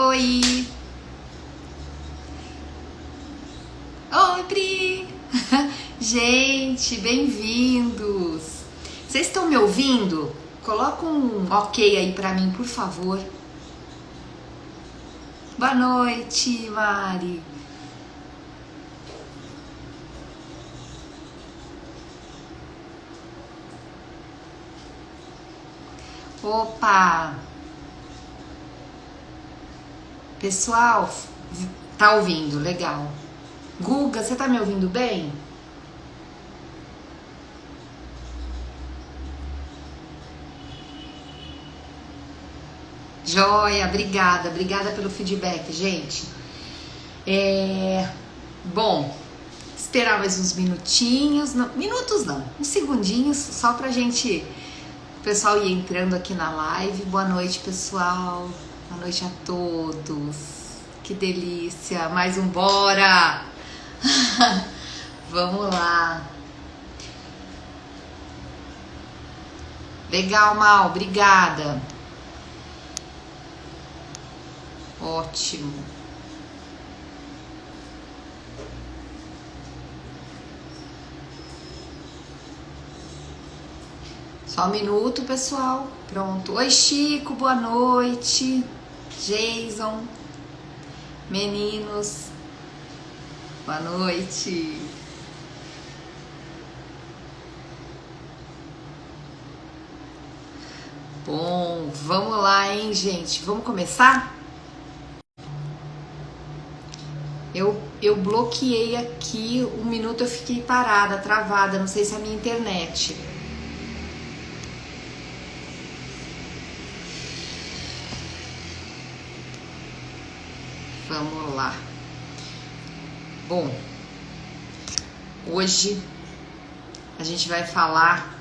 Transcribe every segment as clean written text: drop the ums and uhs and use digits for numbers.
Oi! Oi, Pri! Gente, bem-vindos! Vocês estão me ouvindo? Coloca um ok aí pra mim, por favor. Boa noite, Mari! Opa! Pessoal, tá ouvindo? Legal. Guga, você tá me ouvindo bem? Joia, obrigada pelo feedback, gente. Bom, esperar mais uns minutinhos, minutos não, uns segundinhos, só pra gente, o pessoal ir entrando aqui na live. Boa noite, pessoal. Boa noite a todos. Que delícia, mais um bora! Vamos lá. Legal, Mal, obrigada. Ótimo. Só um minuto, pessoal. Pronto. Oi, Chico, boa noite. Jason, meninos, boa noite. Bom, vamos lá, hein, gente? Vamos começar? Eu bloqueei aqui, um minuto eu fiquei parada, travada, não sei se é a minha internet. Vamos lá. Bom, hoje a gente vai falar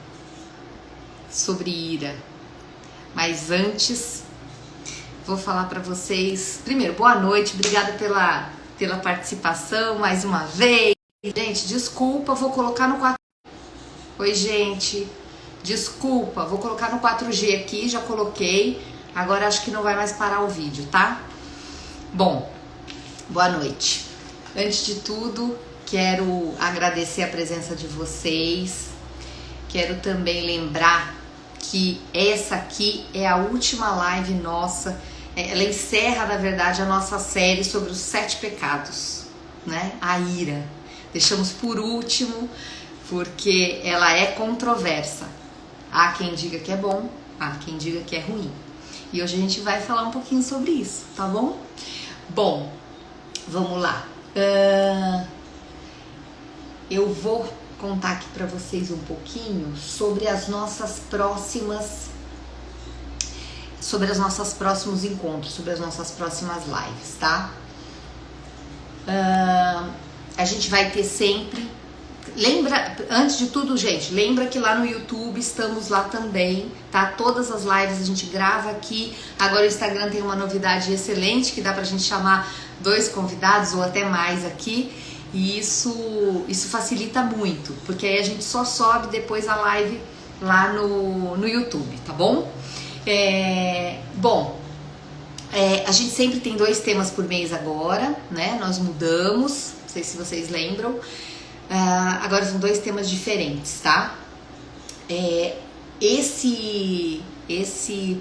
sobre ira, mas antes vou falar para vocês. Primeiro, boa noite, obrigada pela participação mais uma vez. Gente, desculpa, vou colocar no 4G. Oi, gente, desculpa, vou colocar no 4G aqui, já coloquei. Agora acho que não vai mais parar o vídeo, tá? Bom, boa noite. Antes de tudo, quero agradecer a presença de vocês. Quero também lembrar que essa aqui é a última live nossa. Ela encerra, na verdade, a nossa série sobre os 7 pecados, né? A ira. Deixamos por último, porque ela é controversa. Há quem diga que é bom, há quem diga que é ruim. E hoje a gente vai falar um pouquinho sobre isso, tá bom? Bom, vamos lá. Eu vou contar aqui para vocês um pouquinho sobre os nossos próximos encontros, sobre as nossas próximas lives, tá? A gente vai ter sempre. Lembra, antes de tudo, gente, lembra que lá no YouTube estamos lá também, tá? Todas as lives a gente grava aqui. Agora o Instagram tem uma novidade excelente que dá pra gente chamar 2 convidados ou até mais aqui. E isso facilita muito, porque aí a gente só sobe depois a live lá no YouTube, tá bom? A gente sempre tem 2 temas por mês agora, né? Nós mudamos, não sei se vocês lembram. Agora são 2 temas diferentes, tá? Esse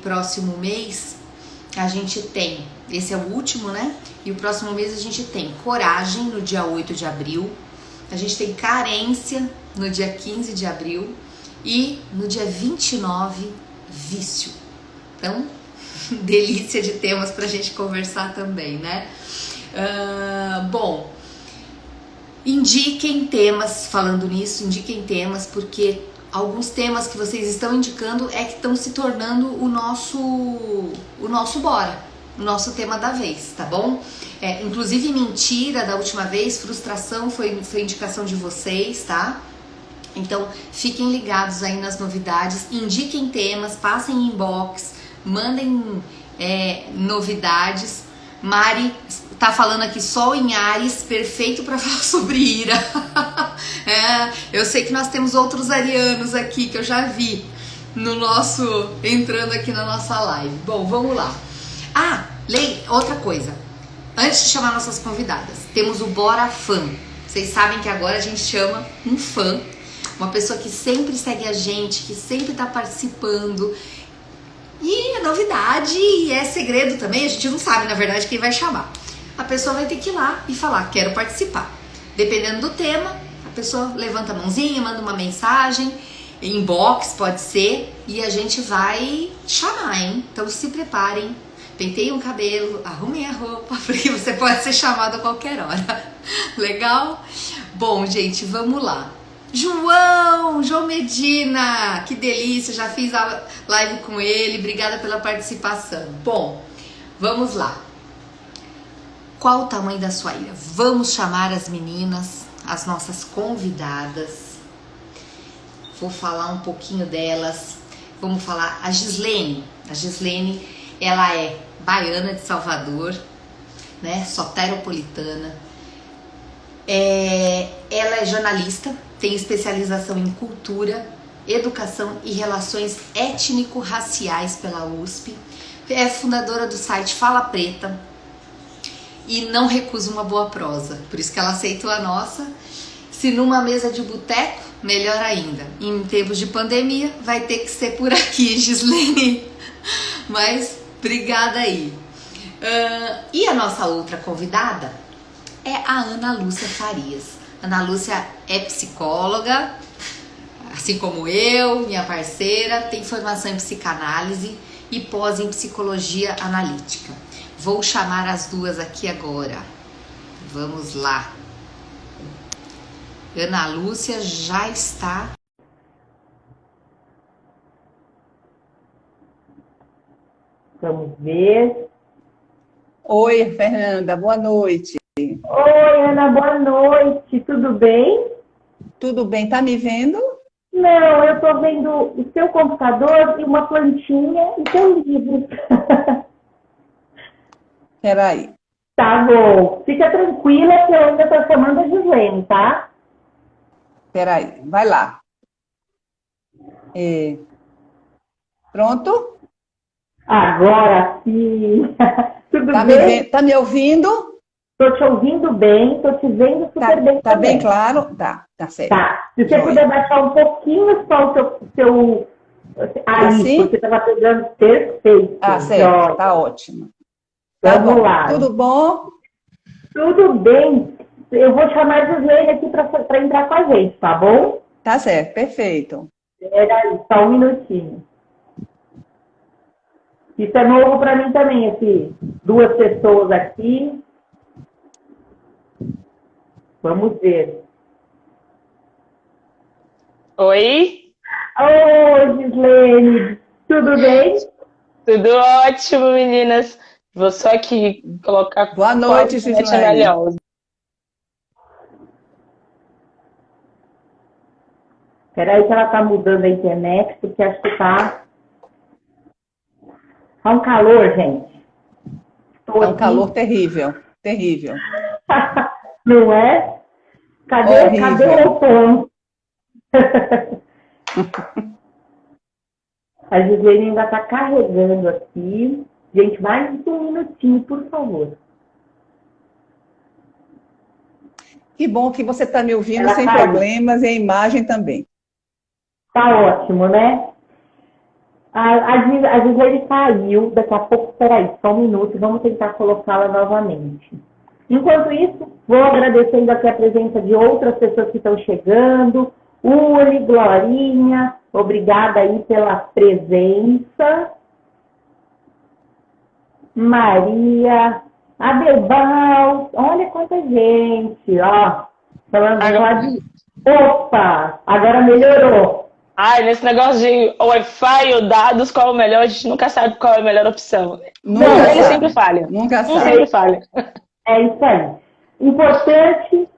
próximo mês a gente tem, esse é o último, né? E o próximo mês a gente tem coragem no dia 8 de abril, a gente tem carência no dia 15 de abril e no dia 29, vício. Então, delícia de temas pra gente conversar também, né? Bom, indiquem temas, falando nisso, indiquem temas, porque alguns temas que vocês estão indicando que estão se tornando o nosso bora, o nosso tema da vez, tá bom? Inclusive mentira da última vez, frustração foi indicação de vocês, tá? Então fiquem ligados aí nas novidades, indiquem temas, passem em inbox, mandem novidades. Mari tá falando aqui, Sol em Áries, perfeito para falar sobre ira. Eu sei que nós temos outros arianos aqui que eu já vi entrando aqui na nossa live. Bom, vamos lá. Outra coisa, antes de chamar nossas convidadas, temos o Bora Fã. Vocês sabem que agora a gente chama um fã, uma pessoa que sempre segue a gente, que sempre tá participando. E é novidade e é segredo também, a gente não sabe na verdade quem vai chamar. A pessoa vai ter que ir lá e falar, quero participar. Dependendo do tema, a pessoa levanta a mãozinha, manda uma mensagem, inbox pode ser, e a gente vai chamar, hein? Então se preparem, penteiem o cabelo, arrumem a roupa, porque você pode ser chamado a qualquer hora. Legal? Bom, gente, vamos lá. João Medina, que delícia, já fiz a live com ele, obrigada pela participação. Bom, vamos lá. Qual o tamanho da sua ira? Vamos chamar as meninas, as nossas convidadas. Vou falar um pouquinho delas. Vamos falar a Gislene. A Gislene, ela é baiana de Salvador, né? Soteropolitana. Ela é jornalista, tem especialização em cultura, educação e relações étnico-raciais pela USP. É fundadora do site Fala Preta e não recusa uma boa prosa. Por isso que ela aceitou a nossa. Se numa mesa de boteco, melhor ainda. Em tempos de pandemia, vai ter que ser por aqui, Gislene. Mas, obrigada aí. E a nossa outra convidada é a Ana Lúcia Farias. Ana Lúcia é psicóloga, assim como eu, minha parceira, tem formação em psicanálise e pós em psicologia analítica. Vou chamar as duas aqui agora. Vamos lá. Ana Lúcia já está. Vamos ver. Oi, Fernanda, boa noite. Oi, Ana, boa noite. Tudo bem? Tudo bem? Tá me vendo? Não, eu tô vendo o seu computador e uma plantinha e seu livro. Peraí. Tá bom. Fica tranquila que eu ainda tô chamando a Gislene, tá? Peraí, vai lá. Pronto? Agora sim. Tudo Tá bem? Tá me ouvindo? Tô te ouvindo bem, tô te vendo super bem Tá também. bem claro? Tá certo. Tá. Se você Joia. puder baixar um pouquinho só o seu... Aí, Assim? você tava pegando perfeito. Ah, certo. Joia. Tá ótimo. Tá Vamos bom. lá. Tudo bom? Tudo bem. Eu vou chamar a Gislene aqui para entrar com a gente, tá bom? Tá certo, perfeito. Peraí, só um minutinho. Isso é novo para mim também, aqui. 2 pessoas aqui. Vamos ver. Oi, Oi, Gislene. Tudo bem? tudo ótimo, meninas. Vou só aqui colocar Boa noite, qual internet é Gislene. melhor. Peraí que ela tá mudando a internet, porque acho que tá um calor, gente. Tô Tá um aqui. calor terrível, terrível. Não é? Cadê Horrível. o tom? A Gislene ainda está carregando aqui. Gente, mais um minutinho, por favor. Que bom que você tá me ouvindo Ela sem tá aí. problemas e a imagem também. Tá ótimo, né? A Gislene saiu, daqui a pouco, peraí, só um minuto, vamos tentar colocá-la novamente. Enquanto isso, vou agradecendo aqui a presença de outras pessoas que estão chegando. Uli, Glorinha, obrigada aí pela presença. Maria, Adelbal, olha quanta gente, ó. Falando lá de... Opa, agora melhorou. Ai, nesse negócio de Wi-Fi ou dados, qual é o melhor? A gente nunca sabe qual é a melhor opção. Nunca Ele sabe. sempre falha. Nunca Um sabe. sempre falha. É isso aí. Importante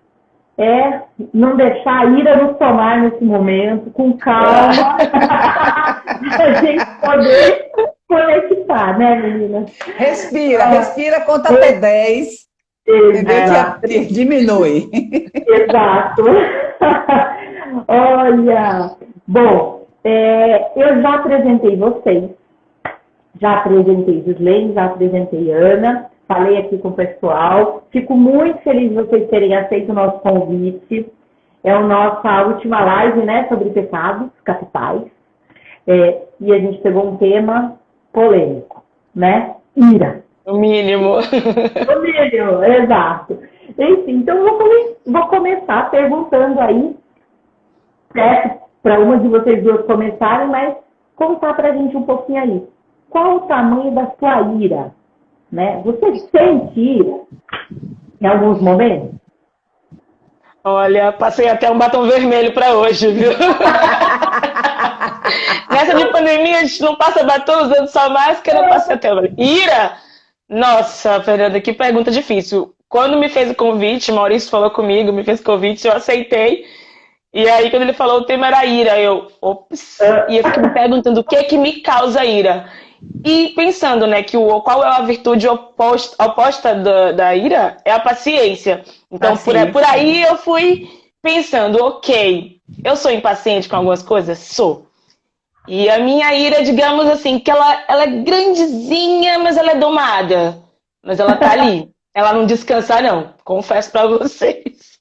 é não deixar a ira nos tomar nesse momento, com calma, a gente poder conectar, né, meninas? Respira, conta até 10, entendeu? Que diminui. Exato. Olha, bom, eu já apresentei vocês. Já apresentei Gislene, já apresentei Ana, falei aqui com o pessoal. Fico muito feliz de vocês terem aceito o nosso convite. É a nossa última live, né, sobre pecados capitais. E a gente pegou um tema polêmico, né? Ira. O mínimo. O mínimo, exato. Enfim, então vou começar perguntando aí, para uma de vocês duas começarem, mas contar para a gente um pouquinho aí. Qual o tamanho da sua ira? Né? Você sente ira em alguns momentos? Olha, passei até um batom vermelho para hoje, viu? Nessa de pandemia, a gente não passa batom usando só máscara, eu passei até ira? Nossa, Fernanda, que pergunta difícil. Quando me fez o convite, Maurício falou comigo, me fez o convite, eu aceitei. E aí, quando ele falou o tema era ira, ops. E eu fiquei me perguntando o que é que me causa ira. E pensando, né, que qual é a virtude oposta da ira? É a paciência. Então, por aí eu fui pensando, ok, eu sou impaciente com algumas coisas? Sou. E a minha ira, digamos assim, que ela é grandezinha, mas ela é domada. Mas ela tá ali. Ela não descansa, não. Confesso pra vocês.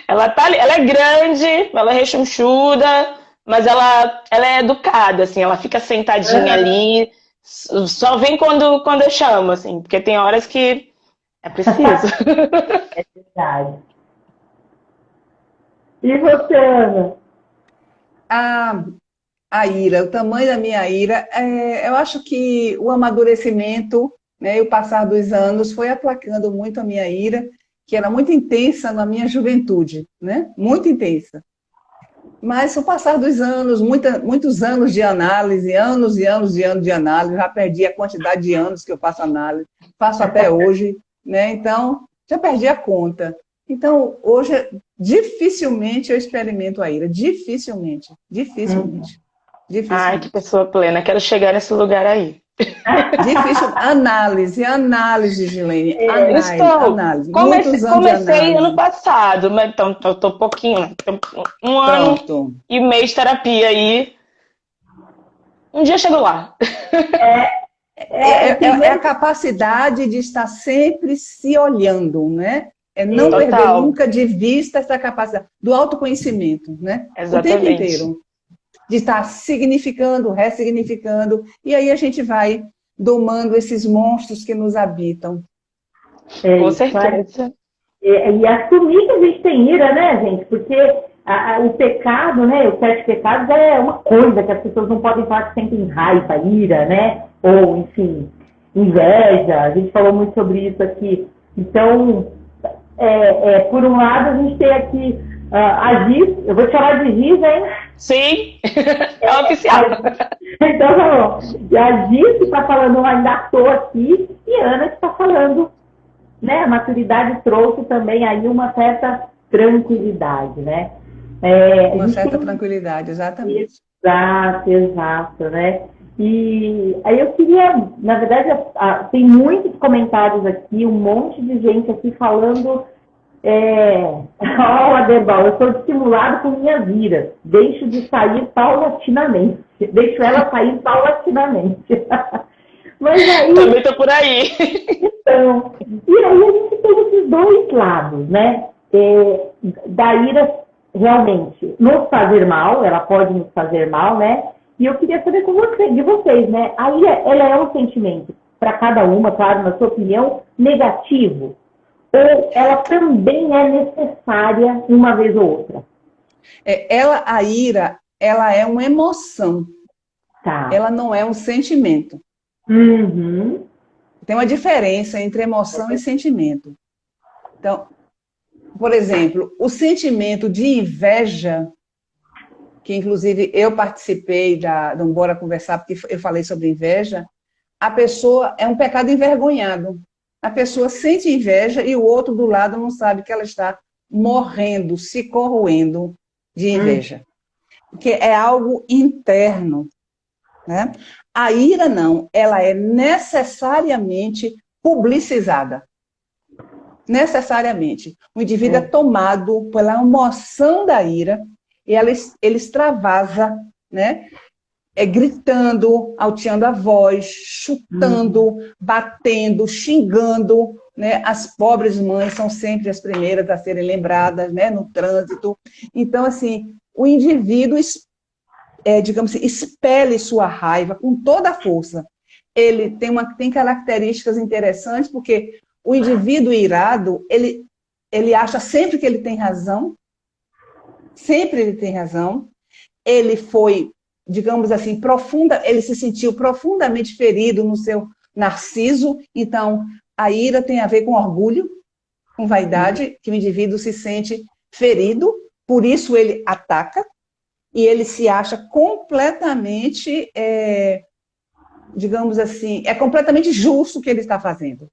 Ela tá ali, ela é grande, ela é rechonchuda, mas ela é educada, assim, ela fica sentadinha ali, só vem quando eu chamo, assim, porque tem horas que é preciso. É verdade. E você, Ana? A ira, o tamanho da minha ira, eu acho que o amadurecimento, né, e o passar dos anos foi aplacando muito a minha ira, que era muito intensa na minha juventude, né? Muito intensa. Mas o passar dos anos, muitos anos de análise, anos e anos de análise, já perdi a quantidade de anos que eu faço análise, faço até hoje, né? Então, já perdi a conta. Então, hoje, dificilmente eu experimento a ira, dificilmente. Ai, que pessoa plena, quero chegar nesse lugar aí. Difícil. Análise, Gislene. Análise. Comecei ano passado, mas então tô pouquinho. Um ano e mês de terapia aí. Um dia chego lá. É a capacidade de estar sempre se olhando, né? É não perder nunca de vista essa capacidade do autoconhecimento, né? Exatamente. O tempo inteiro. De estar significando, ressignificando, e aí a gente vai domando esses monstros que nos habitam. Com certeza. E assumir que a gente tem ira, né, gente? Porque o pecado, né, os 7 pecados é uma coisa que as pessoas não podem falar que sentem raiva, ira, né? Ou, enfim, inveja. A gente falou muito sobre isso aqui. Então, por um lado, a gente tem aqui a Giz, eu vou te chamar de Giz, hein? Sim, é oficial. Então, tá bom. E a Giz que está falando, eu ainda estou aqui, e a Ana que está falando, né? A maturidade trouxe também aí uma certa tranquilidade, né? Uma certa tranquilidade, exatamente. Exato, né? E aí eu queria, na verdade, tem muitos comentários aqui, um monte de gente aqui falando... Aderbal, eu sou estimulado com minhas iras. Deixo de sair paulatinamente. Deixo ela sair paulatinamente. Mas aí... Também tô por aí. Então, e aí a gente tem esses dois lados, né? Da ira realmente nos fazer mal, ela pode nos fazer mal, né? E eu queria saber de vocês, né? A ira, ela é um sentimento, para cada uma, claro, na sua opinião, negativo. Ou ela também é necessária uma vez ou outra? A ira, ela é uma emoção. Tá. Ela não é um sentimento. Uhum. Tem uma diferença entre emoção e sentimento. Então, por exemplo, o sentimento de inveja, que inclusive eu participei do Bora Conversar, porque eu falei sobre inveja, a pessoa é um pecado envergonhado. A pessoa sente inveja e o outro do lado não sabe que ela está morrendo, se corroendo de inveja. Porque é algo interno, né? A ira não, ela é necessariamente publicizada. Necessariamente. O indivíduo é tomado pela emoção da ira e ele extravasa, né? gritando, alteando a voz, chutando, batendo, xingando, né? As pobres mães são sempre as primeiras a serem lembradas, né? No trânsito. Então, assim, o indivíduo, digamos assim, expele sua raiva com toda a força. Ele tem características interessantes, porque o indivíduo irado, ele acha sempre que ele tem razão, sempre ele tem razão. Ele foi, digamos assim, ele se sentiu profundamente ferido no seu narciso. Então, a ira tem a ver com orgulho, com vaidade, que o indivíduo se sente ferido, por isso ele ataca, e ele se acha completamente, digamos assim, é completamente justo o que ele está fazendo.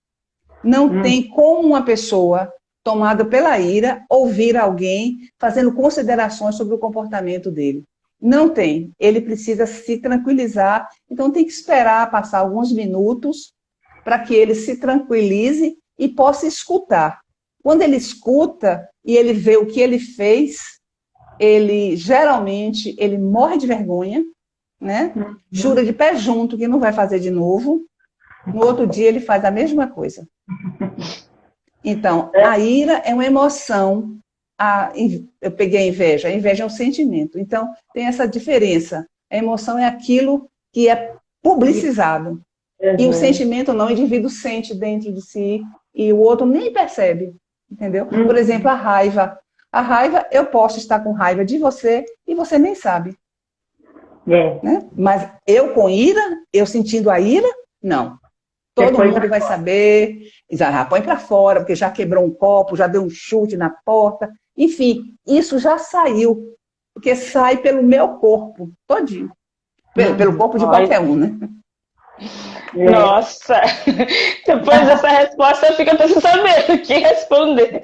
Não tem como uma pessoa tomada pela ira ouvir alguém fazendo considerações sobre o comportamento dele. Não tem. Ele precisa se tranquilizar, então tem que esperar passar alguns minutos para que ele se tranquilize e possa escutar. Quando ele escuta e ele vê o que ele fez, geralmente ele morre de vergonha, né? Jura de pé junto que não vai fazer de novo. No outro dia ele faz a mesma coisa. Então, a ira é uma emoção. Eu peguei a inveja é um sentimento. Então, tem essa diferença. A emoção é aquilo que é publicizado. E o sentimento não, o indivíduo sente dentro de si e o outro nem percebe. Entendeu? Por exemplo, a raiva. A raiva, eu posso estar com raiva de você e você nem sabe. Né? Mas eu com ira, eu sentindo a ira, não. Todo mundo vai saber, já põe para fora, porque já quebrou um copo, já deu um chute na porta. Enfim, isso já saiu, porque sai pelo meu corpo, todinho. Pelo corpo de qualquer um, né? Nossa! Depois dessa resposta, eu fico até sem saber o que responder.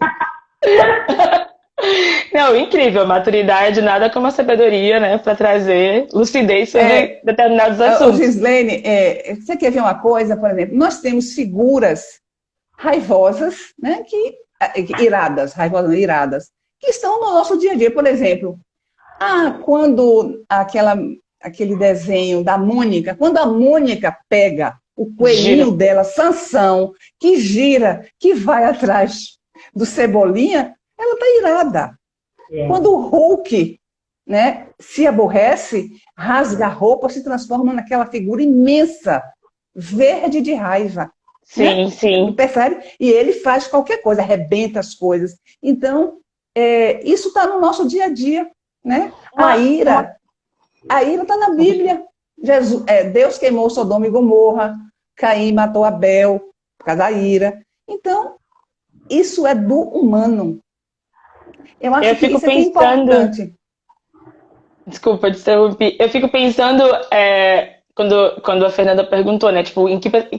Não, incrível, maturidade, nada como a sabedoria, né, para trazer lucidez sobre determinados assuntos. Gislene, você quer ver uma coisa, por exemplo, nós temos figuras raivosas, né, iradas, que estão no nosso dia a dia. Por exemplo, quando aquele desenho da Mônica, quando a Mônica pega o coelhinho dela, Sansão, que gira, que vai atrás do Cebolinha, ela está irada. Quando o Hulk, né, se aborrece, rasga a roupa, se transforma naquela figura imensa, verde de raiva. Sim, né? sim. Percebe? E ele faz qualquer coisa, arrebenta as coisas. Então, isso está no nosso dia a dia. Né? A ira está na Bíblia. Deus queimou Sodoma e Gomorra, Caim matou Abel por causa da ira. Então, isso é do humano. Eu acho que isso é importante. Desculpa, interrompi. Eu fico pensando, quando a Fernanda perguntou, né? Tipo,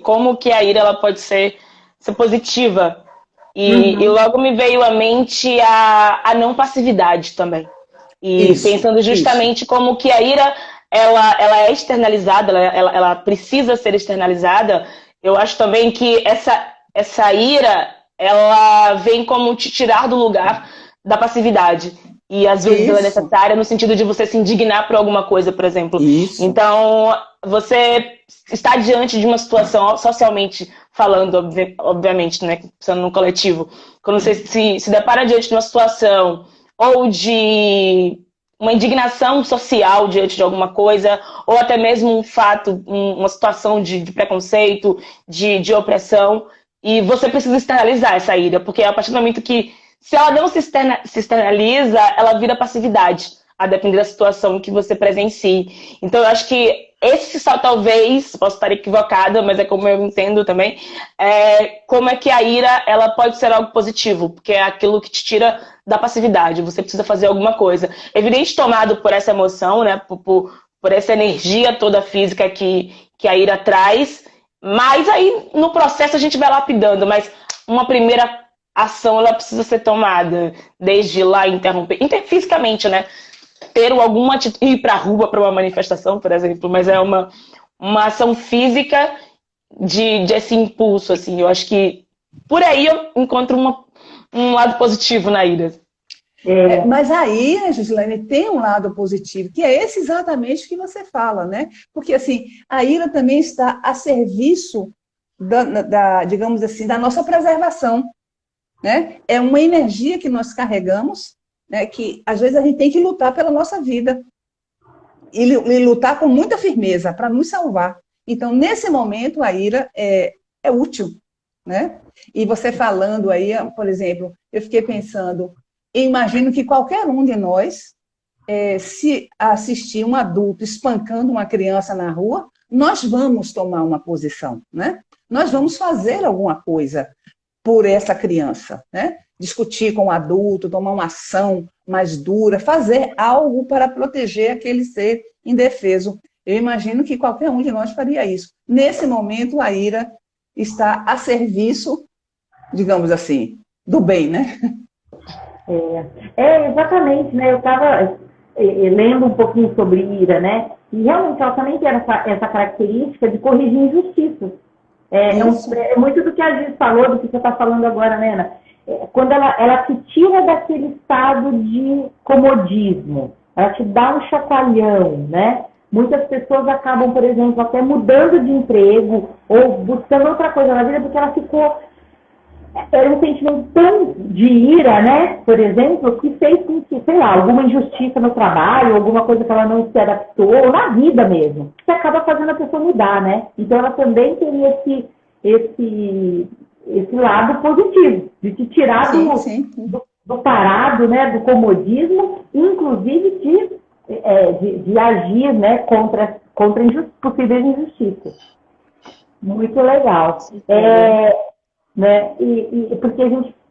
como que a ira ela pode ser positiva. E logo me veio à mente a não passividade também. E pensando justamente como que a ira ela é externalizada, ela precisa ser externalizada. Eu acho também que essa ira ela vem como te tirar do lugar da passividade. E às vezes ela é necessária no sentido de você se indignar por alguma coisa, por exemplo. Isso. Então, você está diante de uma situação, socialmente falando, obviamente, né, pensando no coletivo, quando você se depara diante de uma situação ou de uma indignação social diante de alguma coisa, ou até mesmo um fato, uma situação de preconceito, de opressão, e você precisa externalizar essa ira, porque a partir do momento que, se ela não se externaliza, ela vira passividade, a depender da situação que você presencie. Então, eu acho que esse só, talvez, posso estar equivocada, mas é como eu entendo também, como é que a ira ela pode ser algo positivo, porque é aquilo que te tira da passividade, você precisa fazer alguma coisa. Evidente, tomado por essa emoção, né, por essa energia toda física que a ira traz, mas aí no processo a gente vai lapidando, mas uma primeira ação ela precisa ser tomada, desde lá interromper, fisicamente, né? Ter alguma atitude, ir para a rua para uma manifestação, por exemplo, mas é uma ação física de esse impulso, assim. Eu acho que por aí eu encontro um lado positivo na ira. Mas aí, né, Gislaine, tem um lado positivo, que é esse exatamente que você fala, né? Porque, assim, a ira também está a serviço, digamos assim, da nossa preservação, né? É uma energia que nós carregamos, né, que às vezes a gente tem que lutar pela nossa vida, e lutar com muita firmeza para nos salvar. Então, nesse momento, a ira é útil, né? E você falando aí, por exemplo, eu fiquei pensando, eu imagino que qualquer um de nós, se assistir um adulto espancando uma criança na rua, nós vamos tomar uma posição, né? Nós vamos fazer alguma coisa por essa criança, né? Discutir com o adulto, tomar uma ação mais dura, fazer algo para proteger aquele ser indefeso. Eu imagino que qualquer um de nós faria isso. Nesse momento, a ira está a serviço, digamos assim, do bem, né? Exatamente, né? Eu estava lendo um pouquinho sobre ira, né? E realmente ela também tem essa característica de corrigir injustiças. É muito do que a Gis falou, do que você está falando agora, né, Ana? Quando ela te tira daquele estado de comodismo, ela te dá um chacoalhão, né? Muitas pessoas acabam, por exemplo, até mudando de emprego ou buscando outra coisa na vida porque ela ficou... Era um sentimento tão de ira, né? Por exemplo, que fez com que, sei lá, alguma injustiça no trabalho, alguma coisa que ela não se adaptou, ou na vida mesmo, que acaba fazendo a pessoa mudar, né? Então ela também teria esse lado positivo, de te tirar do parado, né? Do comodismo, inclusive de agir, né? Contra possíveis injustiças. Muito legal. Né? Porque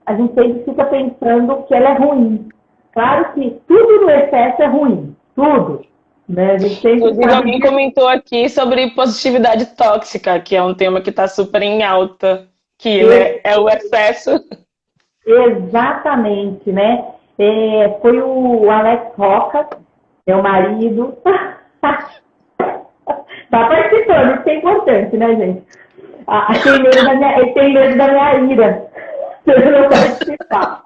a gente sempre fica pensando que ela é ruim. Claro que tudo no excesso é ruim, tudo. Né? Inclusive, alguém comentou aqui sobre positividade tóxica, que é um tema que está super em alta, que né, é o excesso. Exatamente, né? Foi o Alex Roca, meu marido. Tá participando, isso é importante, né, gente? Ele tem medo da minha ira, se eu não participar.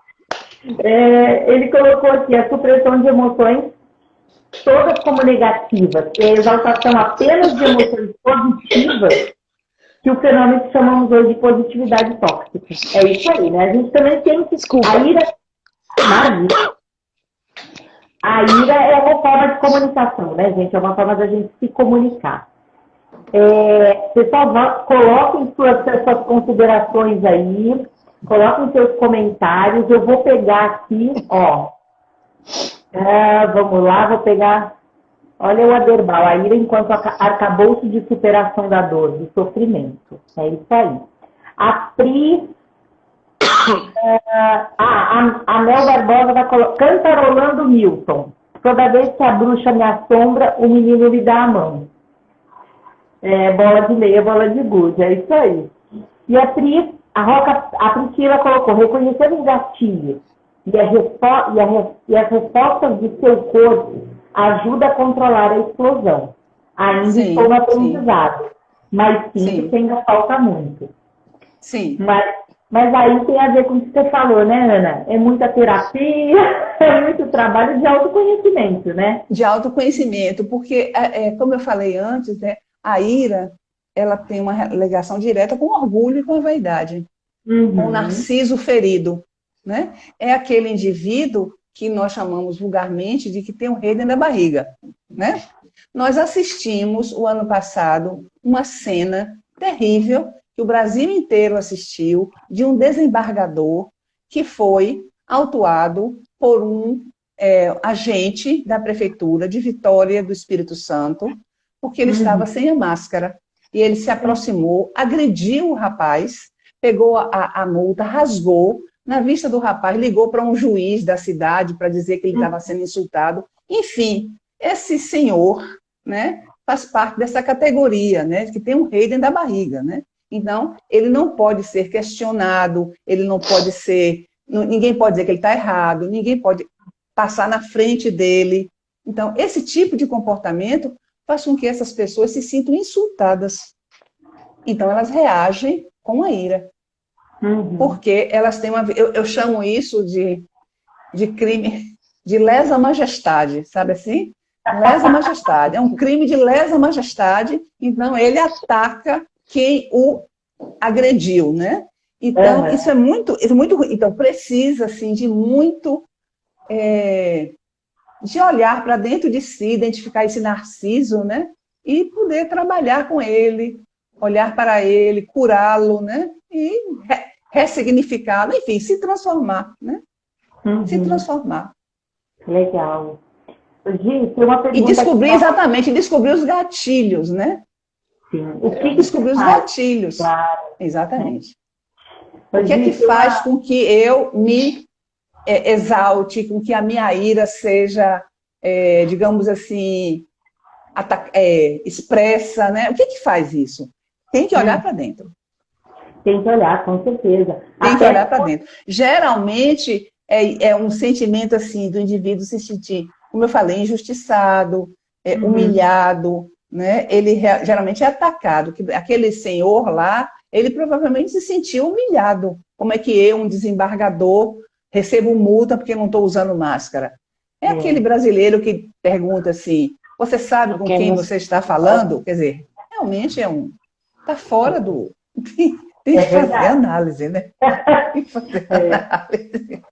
Ele colocou aqui a supressão de emoções, todas como negativas, e a exaltação apenas de emoções positivas, que o fenômeno que chamamos hoje de positividade tóxica. É isso aí, né? A gente também tem que... A ira é uma forma de comunicação, né, gente? É uma forma da gente se comunicar. Pessoal, coloquem suas considerações aí, coloquem seus comentários. Eu vou pegar aqui, ó. Vamos lá, vou pegar. Olha o Aderbal, a ira enquanto arcabouço de superação da dor, do sofrimento. É isso aí. A Pri. A Mel Barbosa vai cantarolando Milton. Toda vez que a bruxa me assombra, o menino me dá a mão. Bola de meia, bola de gude, é isso aí. E a Priscila colocou, reconhecer os gatilhos e as respostas de seu corpo ajuda a controlar a explosão. Ainda estou no aprendizado, mas sinto que ainda falta muito. Sim. Mas aí tem a ver com o que você falou, né, Ana? É muita terapia, é muito trabalho de autoconhecimento, né? De autoconhecimento, porque, como eu falei antes, né, a ira, ela tem uma ligação direta com o orgulho e com a vaidade, com o narciso ferido, né? É aquele indivíduo que nós chamamos vulgarmente de que tem um rei dentro da barriga, né? Nós assistimos, o ano passado, uma cena terrível, que o Brasil inteiro assistiu, de um desembargador que foi autuado por um agente da Prefeitura de Vitória do Espírito Santo, porque ele estava sem a máscara. E ele se aproximou, agrediu o rapaz, pegou a multa, rasgou, na vista do rapaz, ligou para um juiz da cidade para dizer que ele estava sendo insultado. Enfim, esse senhor, né, faz parte dessa categoria, né, que tem um rei dentro da barriga, né? Então, ele não pode ser questionado, ele não pode ser... Ninguém pode dizer que ele está errado, ninguém pode passar na frente dele. Então, esse tipo de comportamento faz com que essas pessoas se sintam insultadas. Então, elas reagem com a ira. Porque elas têm uma... Eu chamo isso de de crime de lesa majestade, sabe assim? Lesa majestade. É um crime de lesa majestade, então ele ataca quem o agrediu, né? Então, isso é muito, então precisa, assim, de muito, de olhar para dentro de si, identificar esse narciso, né? E poder trabalhar com ele, olhar para ele, curá-lo, né? E ressignificá-lo, enfim, se transformar, né? Se transformar. Legal. Gi, tem uma pergunta. E descobrir exatamente, descobrir os gatilhos, né? Sim. O que descobrir os gatilhos. Claro. Exatamente. O que é que faz com que eu me exalte, com que a minha ira seja, digamos assim, expressa, né? O que é que faz isso? Tem que olhar para dentro. Tem que olhar, com certeza. Tem que olhar para dentro. Geralmente, é um sentimento assim do indivíduo se sentir, como eu falei, injustiçado, humilhado, né? Ele geralmente é atacado. Aquele senhor lá, ele provavelmente se sentiu humilhado. Como é que eu, um desembargador, recebo multa porque não estou usando máscara? É aquele brasileiro que pergunta assim, você sabe com quem você está falando? Quer dizer, realmente está fora do... Tem que fazer análise, né? Tem que fazer análise.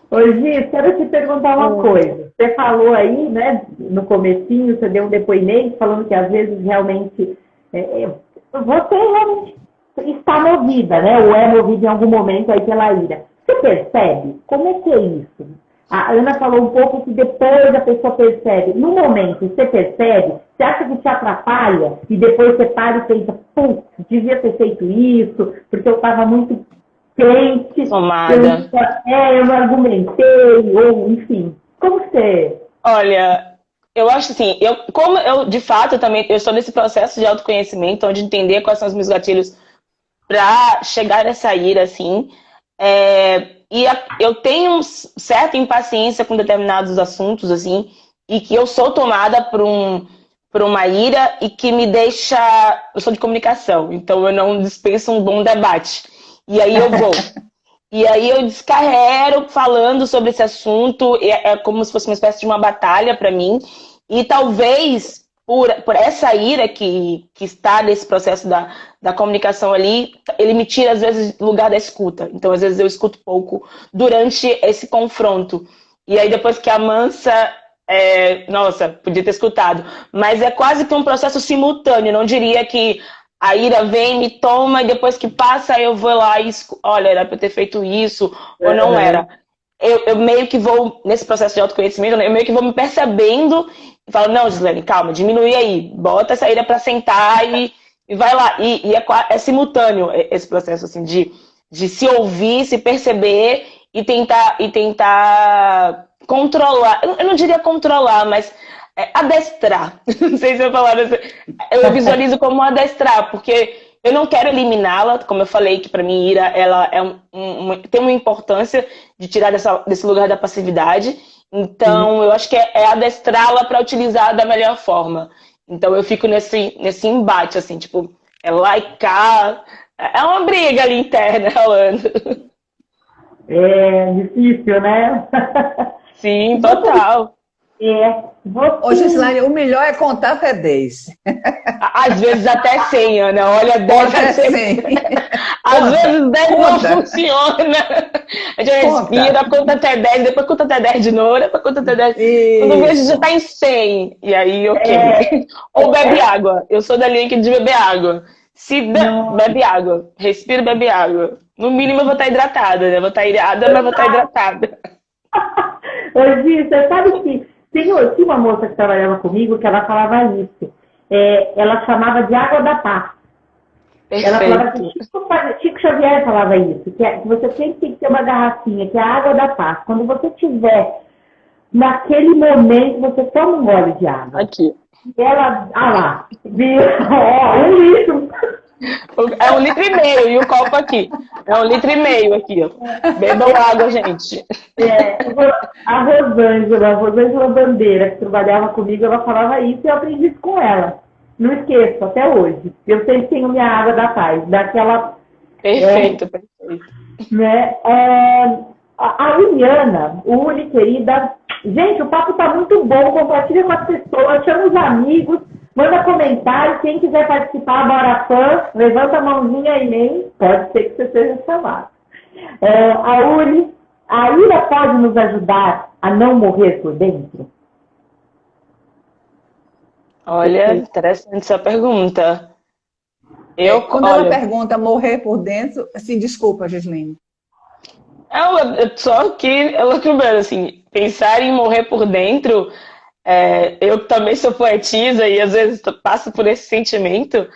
Gi, quero te perguntar uma coisa. Você falou aí, né, no comecinho, você deu um depoimento falando que às vezes realmente você realmente está movida, né? Ou é movida em algum momento aí pela ira. Você percebe? Como é que é isso? A Ana falou um pouco que depois a pessoa percebe. No momento, você percebe? Você acha que te atrapalha? E depois você para e pensa, putz, devia ter feito isso, porque eu estava muito crente. Eu não argumentei, ou enfim. Como você... Olha, eu acho assim, como eu, de fato, também eu estou nesse processo de autoconhecimento, onde entender quais são os meus gatilhos para chegar nessa ira, assim, eu tenho certa impaciência com determinados assuntos, assim, e que eu sou tomada por uma ira e que me deixa... Eu sou de comunicação, então eu não dispenso um bom debate. E aí eu vou. E aí eu descarrego falando sobre esse assunto, é como se fosse uma espécie de uma batalha para mim. E talvez por essa ira que está nesse processo da comunicação ali, ele me tira, às vezes, do lugar da escuta. Então, às vezes, eu escuto pouco durante esse confronto. E aí, depois que amansa, nossa, podia ter escutado. Mas é quase que um processo simultâneo. Não diria que a ira vem, me toma, e depois que passa, eu vou lá e olha, era para eu ter feito isso, ou não era. Eu meio que vou, nesse processo de autoconhecimento, eu meio que vou me percebendo e falo, não, Gislene, calma, diminui aí, bota essa ira para sentar e vai lá. E é simultâneo esse processo, assim, de se ouvir, se perceber e tentar controlar. Eu não diria controlar, mas adestrar. Não sei se eu falar assim. Eu visualizo como adestrar, porque eu não quero eliminá-la, como eu falei, que para mim ira ela tem uma importância de tirar desse lugar da passividade. Então, eu acho que é adestrá-la para utilizar da melhor forma. Então, eu fico nesse embate, assim, tipo, lá e cá. É uma briga ali interna rolando. É difícil, né? Sim, total. Ô, Gislene, o melhor é contar até 10. Às vezes até 100, Ana. Olha, 10 até 100. Às vezes 10 não funciona. A gente respira, conta até 10, depois conta até 10 de novo, depois conta até 10. Isso. Quando vejo, já tá em 100. E aí, ok. Ou bebe água. Eu sou da linha de beber água. Bebe água. Respira e bebe água. No mínimo, eu vou estar hidratada, né? Vou estar irada, mas vou estar hidratada. Ô, Gi, você sabe que tinha uma moça que trabalhava comigo que ela falava isso. Ela chamava de água da paz. Perfeito. Ela falava assim, Chico Xavier falava isso, que você tem que ter uma garrafinha, que é a água da paz. Quando você tiver naquele momento, você toma um gole de água. Aqui. E ela, lá, 1 litro. É 1,5 litro e o copo aqui. É 1,5 litro aqui, ó. Bebam água, gente. A Rosângela Bandeira, que trabalhava comigo, ela falava isso e eu aprendi isso com ela. Não esqueço, até hoje. Eu sempre tenho minha água da paz, daquela... Perfeito. Né? A Liliana, Uli, querida, gente, o papo tá muito bom, compartilha com as pessoas, chama os amigos, manda comentário, quem quiser participar, bora fã, levanta a mãozinha aí, nem pode ser que você seja chamado. A Uli, a ira pode nos ajudar a não morrer por dentro? Olha, interessante essa pergunta. Quando ela pergunta morrer por dentro, assim, desculpa, Gislaine. Só que ela lembrando, assim, pensar em morrer por dentro, eu também sou poetisa e às vezes passo por esse sentimento,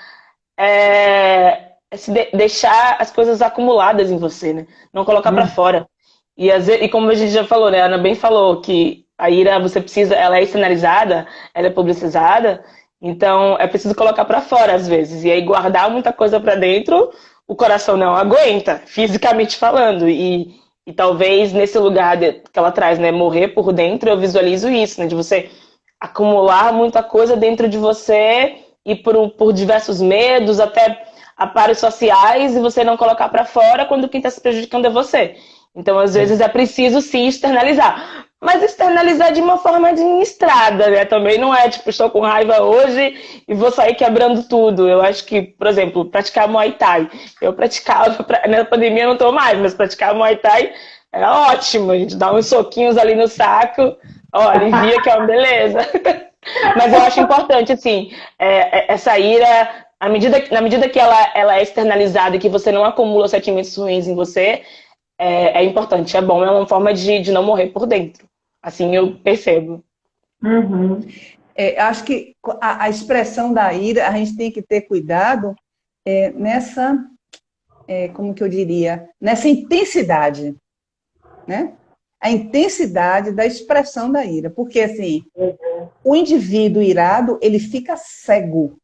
deixar as coisas acumuladas em você, né? Não colocar pra fora. E, às vezes, e como a gente já falou, né? A Ana bem falou que a ira você precisa, ela é externalizada, ela é publicizada, então é preciso colocar pra fora às vezes. E aí guardar muita coisa pra dentro, o coração não aguenta, fisicamente falando. E talvez nesse lugar que ela traz, né? Morrer por dentro, eu visualizo isso, né? De você acumular muita coisa dentro de você e por diversos medos, até aparos sociais, e você não colocar pra fora quando quem tá se prejudicando é você. Então, às vezes, é preciso sim externalizar. Mas externalizar de uma forma administrada, né? Também não é tipo, estou com raiva hoje e vou sair quebrando tudo. Eu acho que, por exemplo, praticar Muay Thai. Eu praticava, na pandemia eu não estou mais, mas praticar Muay Thai é ótimo. A gente dá uns soquinhos ali no saco, ó, alivia que é uma beleza. Mas eu acho importante, assim, essa ira, na medida que ela é externalizada e que você não acumula sentimentos ruins em você, é importante, é bom, é uma forma de não morrer por dentro. Assim eu percebo. Uhum. Acho que a expressão da ira, a gente tem que ter cuidado nessa, como que eu diria, nessa intensidade, né? A intensidade da expressão da ira. Porque, assim, o indivíduo irado, ele fica cego.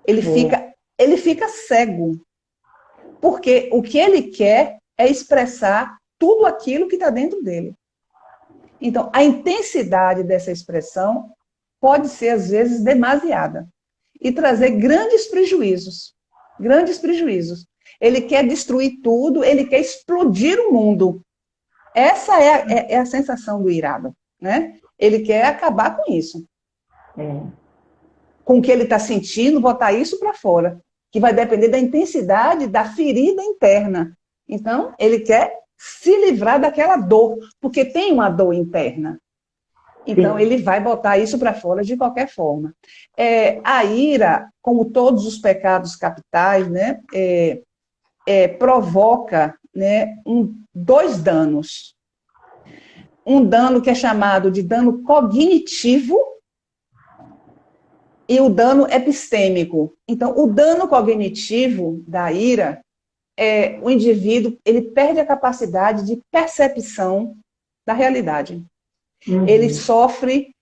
Ele fica cego. Porque o que ele quer é expressar tudo aquilo que está dentro dele. Então, a intensidade dessa expressão pode ser, às vezes, demasiada e trazer grandes prejuízos. Grandes prejuízos. Ele quer destruir tudo, ele quer explodir o mundo. Essa é a sensação do irado, né? Ele quer acabar com isso. Com o que ele está sentindo, botar isso para fora. Que vai depender da intensidade da ferida interna. Então, ele quer se livrar daquela dor, porque tem uma dor interna. Então, ele vai botar isso para fora de qualquer forma. A ira, como todos os pecados capitais, né, provoca, né, dois danos. Um dano que é chamado de dano cognitivo e o dano epistêmico. Então, o dano cognitivo da ira o indivíduo ele perde a capacidade de percepção da realidade. Ele sofre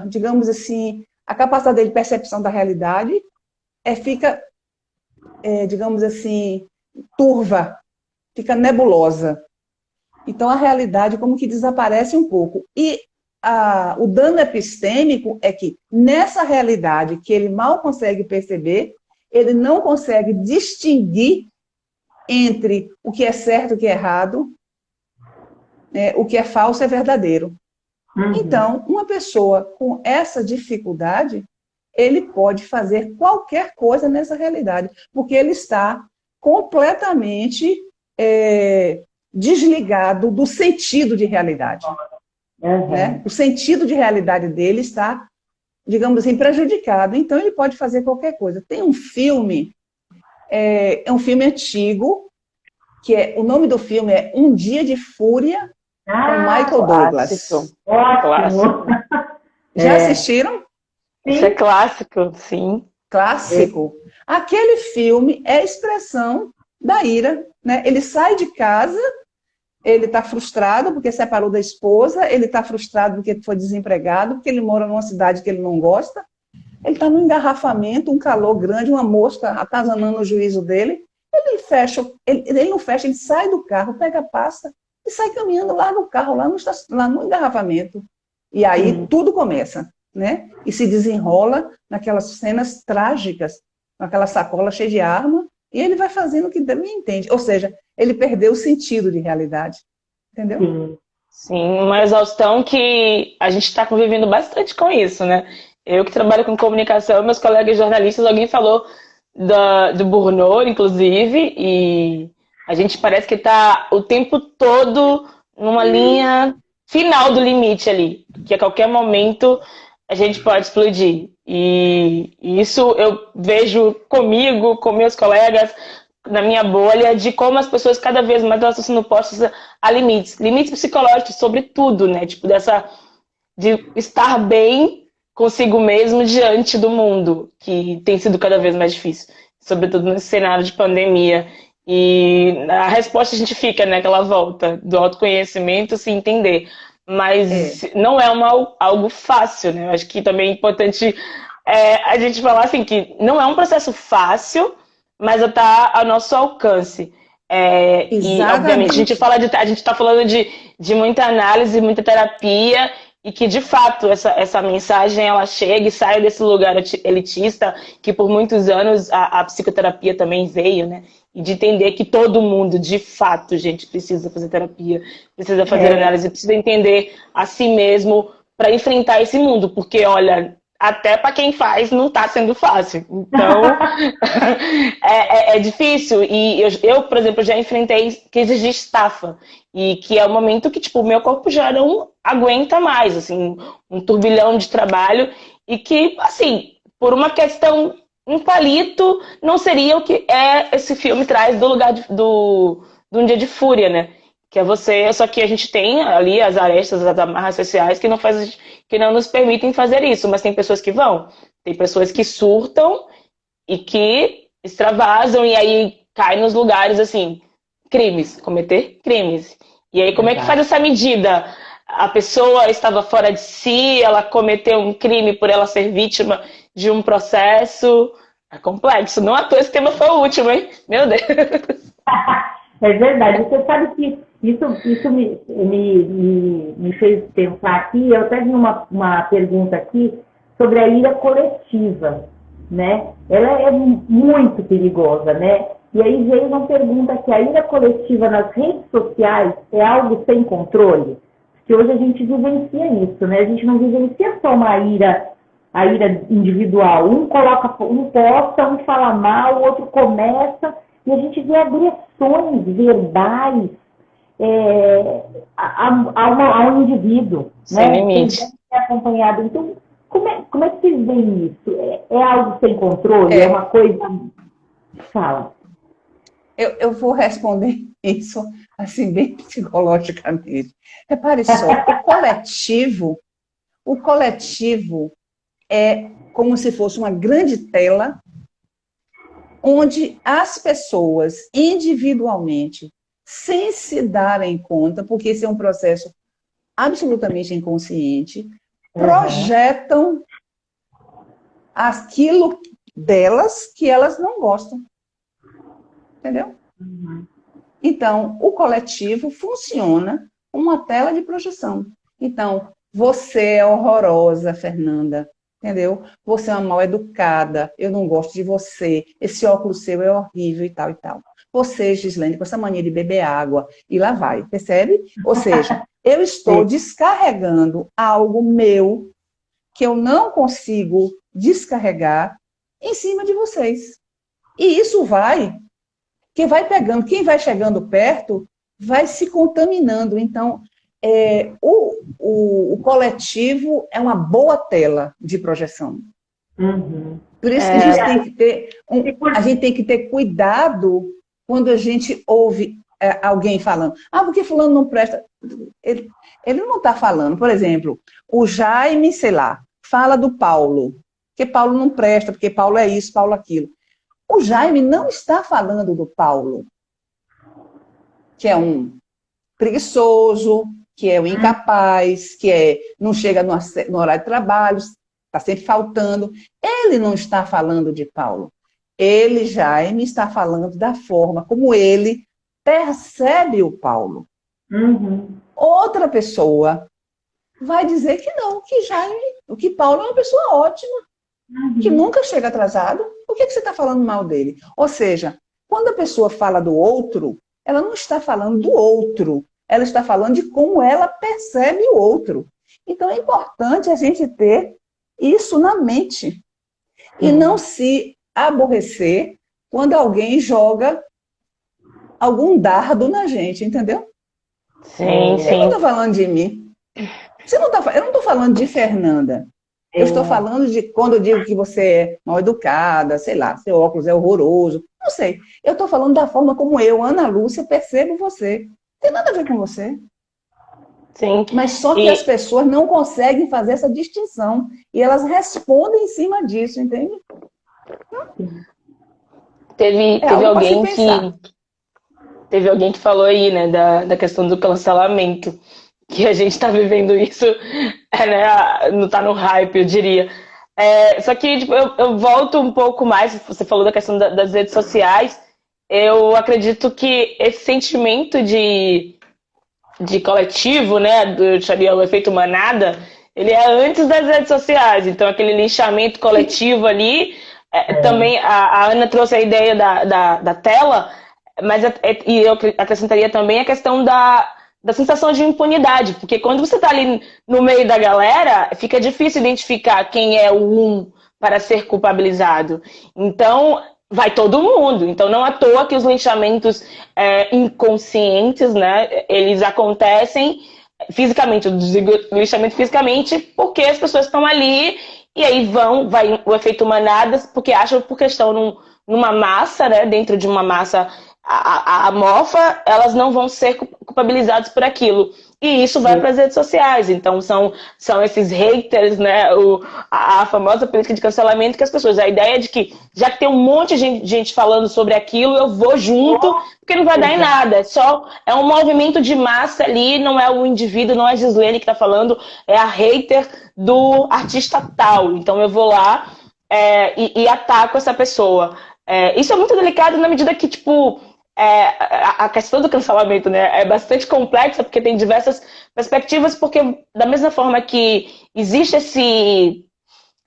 digamos assim, a capacidade dele de percepção da realidade fica, digamos assim, turva, fica nebulosa. Então, a realidade como que desaparece um pouco. E o dano epistêmico é que, nessa realidade que ele mal consegue perceber, ele não consegue distinguir entre o que é certo e o que é errado, o que é falso e verdadeiro. Então, uma pessoa com essa dificuldade, ele pode fazer qualquer coisa nessa realidade, porque ele está completamente desligado do sentido de realidade. Né? O sentido de realidade dele está, digamos assim, prejudicado. Então, ele pode fazer qualquer coisa. Tem um filme, um filme antigo, que o nome do filme é Um Dia de Fúria, com Michael Douglas. Clássico. Já assistiram? Isso é clássico, sim. Clássico. Aquele filme é a expressão da ira. Né? Ele sai de casa, ele está frustrado porque separou da esposa, ele está frustrado porque foi desempregado, porque ele mora numa cidade que ele não gosta, ele está num engarrafamento, um calor grande, uma mosca atazanando o juízo dele, ele não fecha, ele sai do carro, pega a pasta e sai caminhando lá no carro, lá no engarrafamento. E aí tudo começa, né? E se desenrola naquelas cenas trágicas, naquela sacola cheia de arma, E ele vai fazendo o que bem entende. Ou seja, ele perdeu o sentido de realidade. Entendeu? Sim. Sim, uma exaustão que a gente está convivendo bastante com isso, né? Eu que trabalho com comunicação, meus colegas jornalistas, alguém falou do burnout, inclusive, e a gente parece que está o tempo todo numa linha final do limite ali, que a qualquer momento a gente pode explodir. E isso eu vejo comigo, com meus colegas, na minha bolha, de como as pessoas cada vez mais elas estão sendo postas a limites. Limites psicológicos, sobretudo, né? Tipo, de estar bem consigo mesmo diante do mundo, que tem sido cada vez mais difícil, sobretudo nesse cenário de pandemia. E a resposta a gente fica, né, aquela volta do autoconhecimento, se entender. Mas não é algo fácil, né? Eu acho que também é importante a gente falar assim, que não é um processo fácil, mas está ao nosso alcance. E, obviamente, a gente está falando de muita análise, muita terapia, e que, de fato, essa mensagem ela chega e sai desse lugar elitista, que por muitos anos a psicoterapia também veio, né? E de entender que todo mundo, de fato, gente, precisa fazer terapia, precisa fazer análise, precisa entender a si mesmo para enfrentar esse mundo, porque, olha, até para quem faz não está sendo fácil. Então, é difícil. E eu, por exemplo, já enfrentei crises de estafa. E que é o momento que, tipo, o meu corpo já não aguenta mais, assim, um turbilhão de trabalho. E que, assim, por uma questão, um palito, não seria o que esse filme traz do lugar de um dia de fúria, né? Que é você, só que a gente tem ali as arestas, as amarras sociais que não nos permitem fazer isso, mas tem pessoas que vão. Tem pessoas que surtam e que extravasam e aí caem nos lugares, assim, cometer crimes. E aí como é que faz essa medida? A pessoa estava fora de si, ela cometeu um crime por ela ser vítima de um processo. É complexo. Não à toa esse tema foi o último, hein? Meu Deus. É verdade. Você sabe que isso me fez pensar aqui. Eu até vi uma pergunta aqui sobre a ira coletiva, né? Ela é muito perigosa, né? E aí veio uma pergunta que a ira coletiva nas redes sociais é algo sem controle? Porque hoje a gente vivencia isso, né? A gente não vivencia só a ira individual. Um posta, um fala mal, o outro começa, e a gente vê agressões verbais a um indivíduo. Sem né? limite. Acompanhado. Então, como é que vocês veem isso? É algo sem controle? É uma coisa... Fala. Eu vou responder isso assim, bem psicologicamente. Repare só, o coletivo é como se fosse uma grande tela onde as pessoas individualmente, sem se darem conta, porque esse é um processo absolutamente inconsciente, projetam aquilo delas que elas não gostam. Entendeu? Então, o coletivo funciona como uma tela de projeção. Então, você é horrorosa, Fernanda. Entendeu? Você é uma mal educada, eu não gosto de você, esse óculos seu é horrível e tal e tal. Você, Gislene, com essa mania de beber água, e lá vai, percebe? Ou seja, eu estou descarregando algo meu que eu não consigo descarregar em cima de vocês. E isso vai pegando, quem vai chegando perto vai se contaminando. Então, o coletivo é uma boa tela de projeção. Por isso que a gente tem que ter cuidado quando a gente ouve alguém falando, porque fulano não presta. Ele não está falando. Por exemplo, o Jaime, sei lá, fala do Paulo, que Paulo não presta, porque Paulo é isso, Paulo aquilo. O Jaime não está falando do Paulo, que é um preguiçoso, que é um incapaz, que não chega no horário de trabalho, está sempre faltando. Ele não está falando de Paulo. Ele, Jaime, está falando da forma como ele percebe o Paulo. Outra pessoa vai dizer que não, que Paulo é uma pessoa ótima, que nunca chega atrasado. Por que você está falando mal dele? Ou seja, Quando a pessoa fala do outro, ela não está falando do outro, ela está falando de como ela percebe o outro. Então é importante a gente ter isso na mente e não se aborrecer quando alguém joga algum dardo na gente, entendeu? Sim, Eu não sim. estou falando de mim. Eu não estou falando de Fernanda. Eu estou falando de quando eu digo que você é mal educada, sei lá, seu óculos é horroroso. Não sei. Eu estou falando da forma como eu, Ana Lúcia, percebo você. Não tem nada a ver com você. Sim. Mas só que as pessoas não conseguem fazer essa distinção. E elas respondem em cima disso, entende? Teve alguém que falou aí, né, da questão do cancelamento, que a gente tá vivendo isso, né, não tá no hype, eu diria. Só que tipo, eu volto um pouco mais, você falou da questão das redes sociais, eu acredito que esse sentimento de coletivo, né, eu chamaria o efeito manada, ele é antes das redes sociais, então aquele linchamento coletivo ali, também a Ana trouxe a ideia da tela, mas e eu acrescentaria também a questão da sensação de impunidade, porque quando você está ali no meio da galera, fica difícil identificar quem é o um para ser culpabilizado. Então, vai todo mundo. Então, não é à toa que os linchamentos inconscientes, né, eles acontecem fisicamente, eu digo linchamento fisicamente, porque as pessoas estão ali e aí vai o efeito manadas, porque acham porque estão numa massa, né, dentro de uma massa amorfa, elas não vão ser culpabilizadas por aquilo. E isso vai para as redes sociais. Então, são esses haters, né? A famosa política de cancelamento que as pessoas... A ideia de que, já que tem um monte de gente falando sobre aquilo, eu vou junto, porque não vai dar em nada. É um movimento de massa ali, não é o indivíduo, não é a Gislene que está falando, é a hater do artista tal. Então, eu vou lá e ataco essa pessoa. Isso é muito delicado na medida que, tipo... a questão do cancelamento, né, é bastante complexa porque tem diversas perspectivas, porque da mesma forma que existe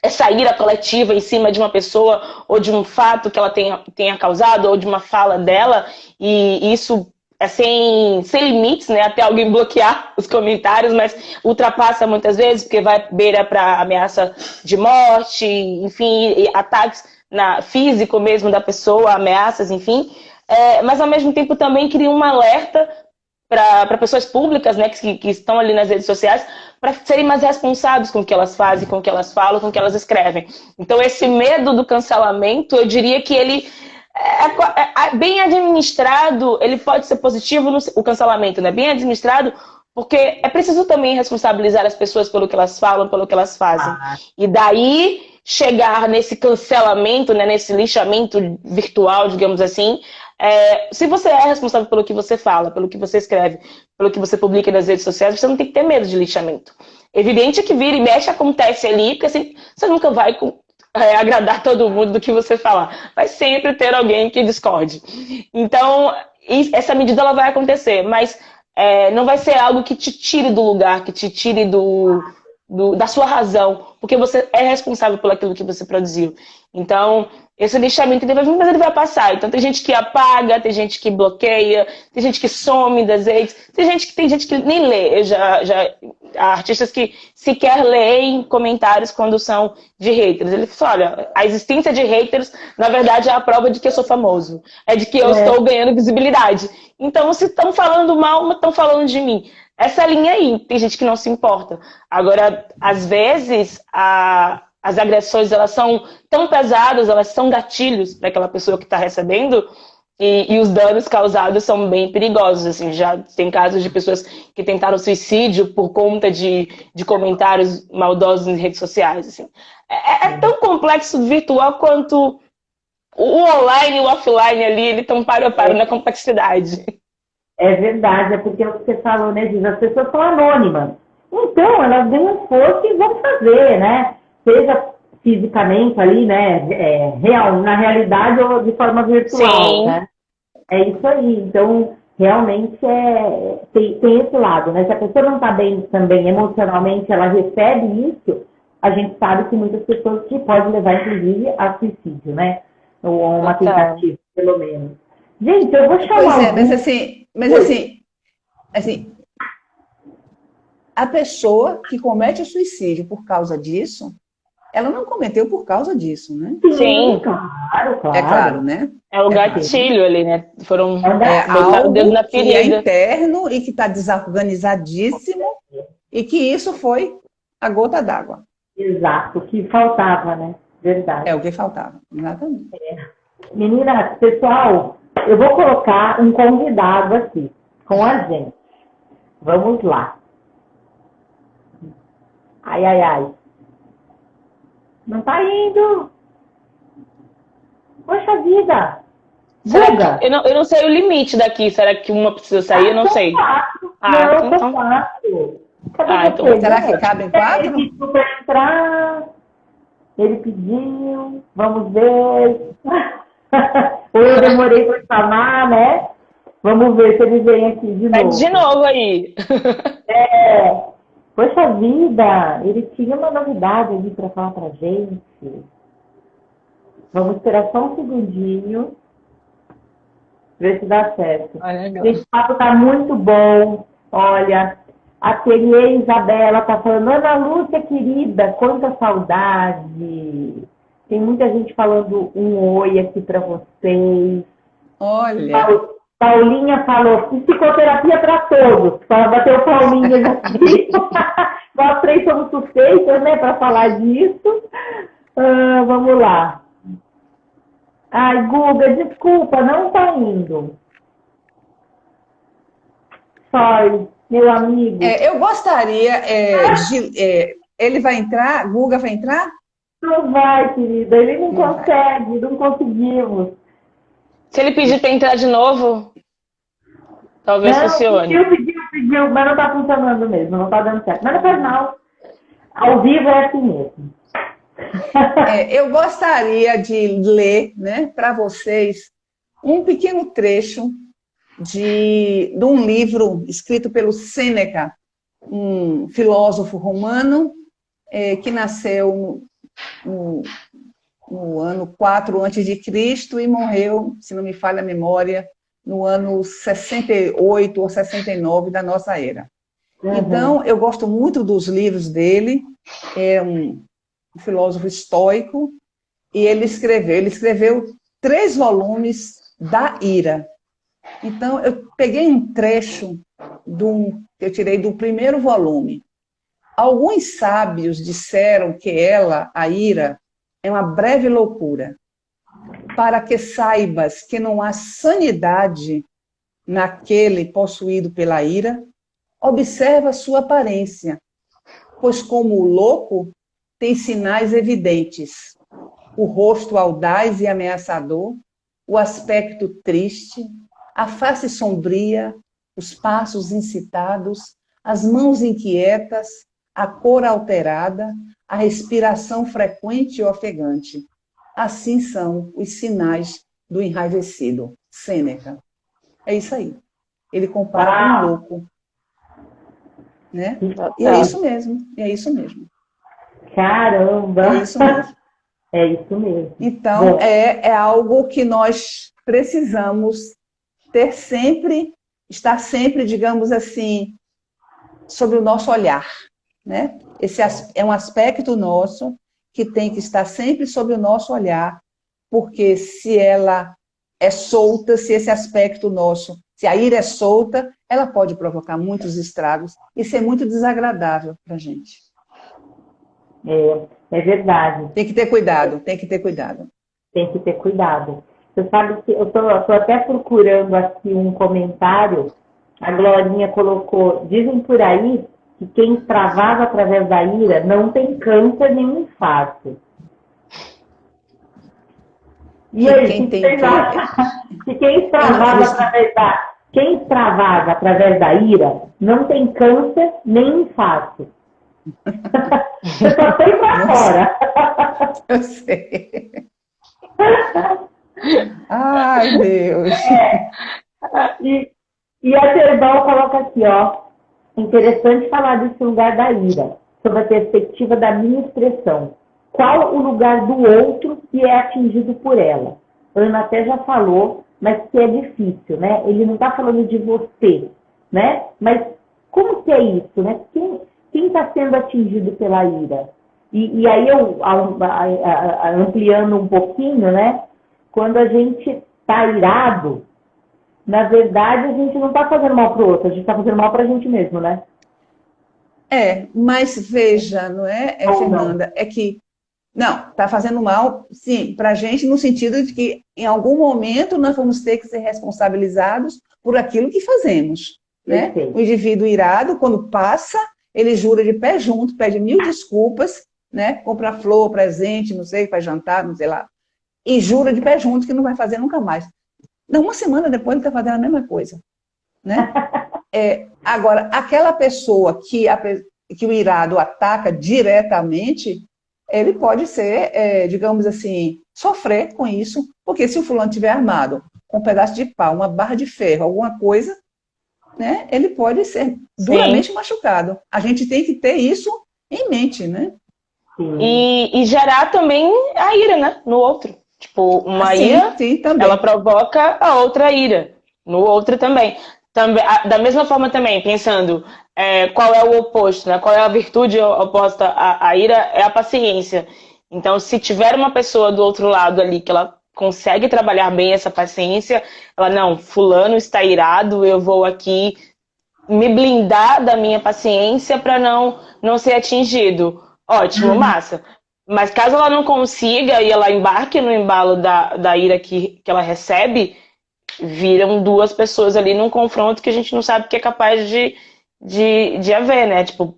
essa ira coletiva em cima de uma pessoa ou de um fato que ela tenha causado ou de uma fala dela, e isso é sem limites, né, até alguém bloquear os comentários, mas ultrapassa muitas vezes porque vai beira para ameaça de morte, enfim, ataques físico mesmo da pessoa, ameaças, enfim. Mas ao mesmo tempo também cria um alerta para pessoas públicas, né, que estão ali nas redes sociais, para serem mais responsáveis com o que elas fazem, com o que elas falam, com o que elas escrevem. Então esse medo do cancelamento, eu diria que ele bem administrado, ele pode ser positivo, o cancelamento, né, bem administrado, porque é preciso também responsabilizar as pessoas pelo que elas falam, pelo que elas fazem. E daí chegar nesse cancelamento, né, nesse linchamento virtual, digamos assim, se você é responsável pelo que você fala, pelo que você escreve, pelo que você publica nas redes sociais, você não tem que ter medo de linchamento. Evidente que vira e mexe acontece ali, porque assim, você nunca vai agradar todo mundo do que você falar. Vai sempre ter alguém que discorde. Então, essa medida ela vai acontecer, mas não vai ser algo que te tire do lugar, que te tire da sua razão, porque você é responsável por aquilo que você produziu. Então, esse lixamento ele vai vir, mas ele vai passar. Então, tem gente que apaga, tem gente que bloqueia, tem gente que some das redes, tem gente que nem lê. Há artistas que sequer leem comentários quando são de haters. Ele fala, olha, a existência de haters, na verdade, é a prova de que eu sou famoso. É de que eu estou ganhando visibilidade. Então, se estão falando mal, estão falando de mim. Essa linha aí, tem gente que não se importa. Agora, às vezes, as agressões, elas são tão pesadas, elas são gatilhos para aquela pessoa que está recebendo, e os danos causados são bem perigosos. Assim, já tem casos de pessoas que tentaram suicídio por conta de comentários maldosos em redes sociais. Assim. É tão complexo virtual quanto o online e o offline ali, eles estão paro a paro na complexidade. É verdade, é porque o que você falou, né, Giz? As pessoas são anônimas. Então, elas ganham força e vão fazer, né? Seja fisicamente ali, né? Na realidade ou de forma virtual, Sim. Né? É isso aí. Então, realmente tem esse lado, né? Se a pessoa não está bem também emocionalmente, ela recebe isso, a gente sabe que muitas pessoas que podem levar, inclusive, a suicídio, né? Ou uma tentativa, pelo menos. Gente, eu vou Pois chamar é, o mas assim, a pessoa que comete o suicídio por causa disso, ela não cometeu por causa disso, né? Sim, Sim, claro, É claro, claro. né? é o É claro. gatilho ali, né? Foram É um É botar o dedo algo na que é ferida. interno e que está desorganizadíssimo e que isso foi a gota d'água. exato, que faltava, né? É Verdade. o que faltava, exatamente. Meninas, pessoal, eu vou colocar um convidado aqui com a gente. Vamos lá. Ai, ai, ai. Não tá indo. Poxa vida. Será que. Guga. Eu não sei o limite daqui. Será que uma precisa sair? Eu não São sei. quatro. Ah, Não, são então. quatro. Cadê Ah, então você, Será que Guga? cabem Ele 4? pediu para entrar. Ele pediu. Vamos ver. Ou eu demorei para chamar, né? Vamos ver se ele vem aqui de Pede de novo. novo aí. É. Poxa vida, ele tinha uma novidade ali para falar pra gente. Vamos esperar só um segundinho, ver se dá certo. Esse papo tá muito bom. Olha, a Teriê Isabela tá falando, Ana Lúcia, querida, quanta saudade. Tem muita gente falando um oi aqui para vocês. Olha, Paulinha falou, psicoterapia para todos. Para bater o palminhas aqui. Nós três somos suspeitas, né, para falar disso. Vamos lá. Ai, Guga, desculpa, não tá indo. Sorry, meu amigo. eu gostaria ele vai entrar? Guga vai entrar? Não vai, querida, ele não Não consegue, não conseguimos. Se ele pedir pra entrar de novo, talvez Não, funcione. pediu, mas não tá funcionando mesmo, não tá dando certo. Mas não faz mal. Ao vivo é assim mesmo. Eu gostaria de ler, né, para vocês um pequeno trecho de um livro escrito pelo Sêneca, um filósofo romano que nasceu no ano 4 antes de Cristo e morreu, se não me falha a memória, no ano 68 ou 69 da nossa era. Uhum. Então, eu gosto muito dos livros dele, é um filósofo estoico, e ele escreveu 3 volumes da ira. Então, eu peguei um trecho que eu tirei do primeiro volume. Alguns sábios disseram que a ira, é uma breve loucura, para que saibas que não há sanidade naquele possuído pela ira, observa sua aparência, pois como o louco tem sinais evidentes, o rosto audaz e ameaçador, o aspecto triste, a face sombria, os passos incitados, as mãos inquietas, a cor alterada, a respiração frequente e ofegante. Assim são os sinais do enraivecido. Sêneca. É isso aí. Ele compara com um louco. Né? E é isso mesmo. É isso mesmo. Caramba! É isso mesmo. É isso mesmo. Então, é algo que nós precisamos estar sempre, digamos assim, sobre o nosso olhar, né? Esse é um aspecto nosso que tem que estar sempre sobre o nosso olhar, porque se ela é solta, se esse aspecto nosso, se a ira é solta, ela pode provocar muitos estragos e ser muito desagradável para a gente. É verdade. Tem que ter cuidado, tem que ter cuidado. Tem que ter cuidado. Você sabe que eu estou até procurando aqui um comentário. A Glorinha colocou, dizem por aí que quem extravasa através da ira não tem câncer nem infarto. E aí, quem extravasa através da ira não tem câncer nem infarto. Você só tem pra fora. Eu sei. Ai, Deus. E a Terbal coloca aqui, ó. Interessante falar desse lugar da ira, sob a perspectiva da minha expressão. Qual o lugar do outro que é atingido por ela? Ana até já falou mas que é difícil, né? Ele não está falando de você, né? Mas como que é isso, né? Quem está sendo atingido pela ira? E aí ampliando um pouquinho, né? Quando a gente está irado, na verdade a gente não está fazendo mal para o outro, a gente está fazendo mal para a gente mesmo, né? Mas veja, não é, Ou não. Fernanda? É que, não, está fazendo mal, sim, para a gente, no sentido de que, em algum momento, nós vamos ter que ser responsabilizados por aquilo que fazemos, né? Perfeito. O indivíduo irado, quando passa, ele jura de pé junto, pede 1000 desculpas, né? Compra flor, presente, não sei, para jantar, não sei lá, e jura de pé junto que não vai fazer nunca mais. Não, uma semana depois ele está fazendo a mesma coisa, né? Agora, aquela pessoa que o irado ataca diretamente, ele pode ser, digamos assim, sofrer com isso, porque se o fulano estiver armado com um pedaço de pau, uma barra de ferro, alguma coisa, né, ele pode ser duramente machucado. A gente tem que ter isso em mente, né? E gerar também a ira, né, no outro. Tipo, uma ira, também. Ela provoca a outra ira, no outro também. Da mesma forma também, pensando qual é o oposto, né? Qual é a virtude oposta à ira, é a paciência. Então, se tiver uma pessoa do outro lado ali que ela consegue trabalhar bem essa paciência, ela, não, fulano está irado, eu vou aqui me blindar da minha paciência para não ser atingido. Ótimo, massa. Mas caso ela não consiga e ela embarque no embalo da ira que ela recebe, viram duas pessoas ali num confronto que a gente não sabe que é capaz de haver, né? Tipo,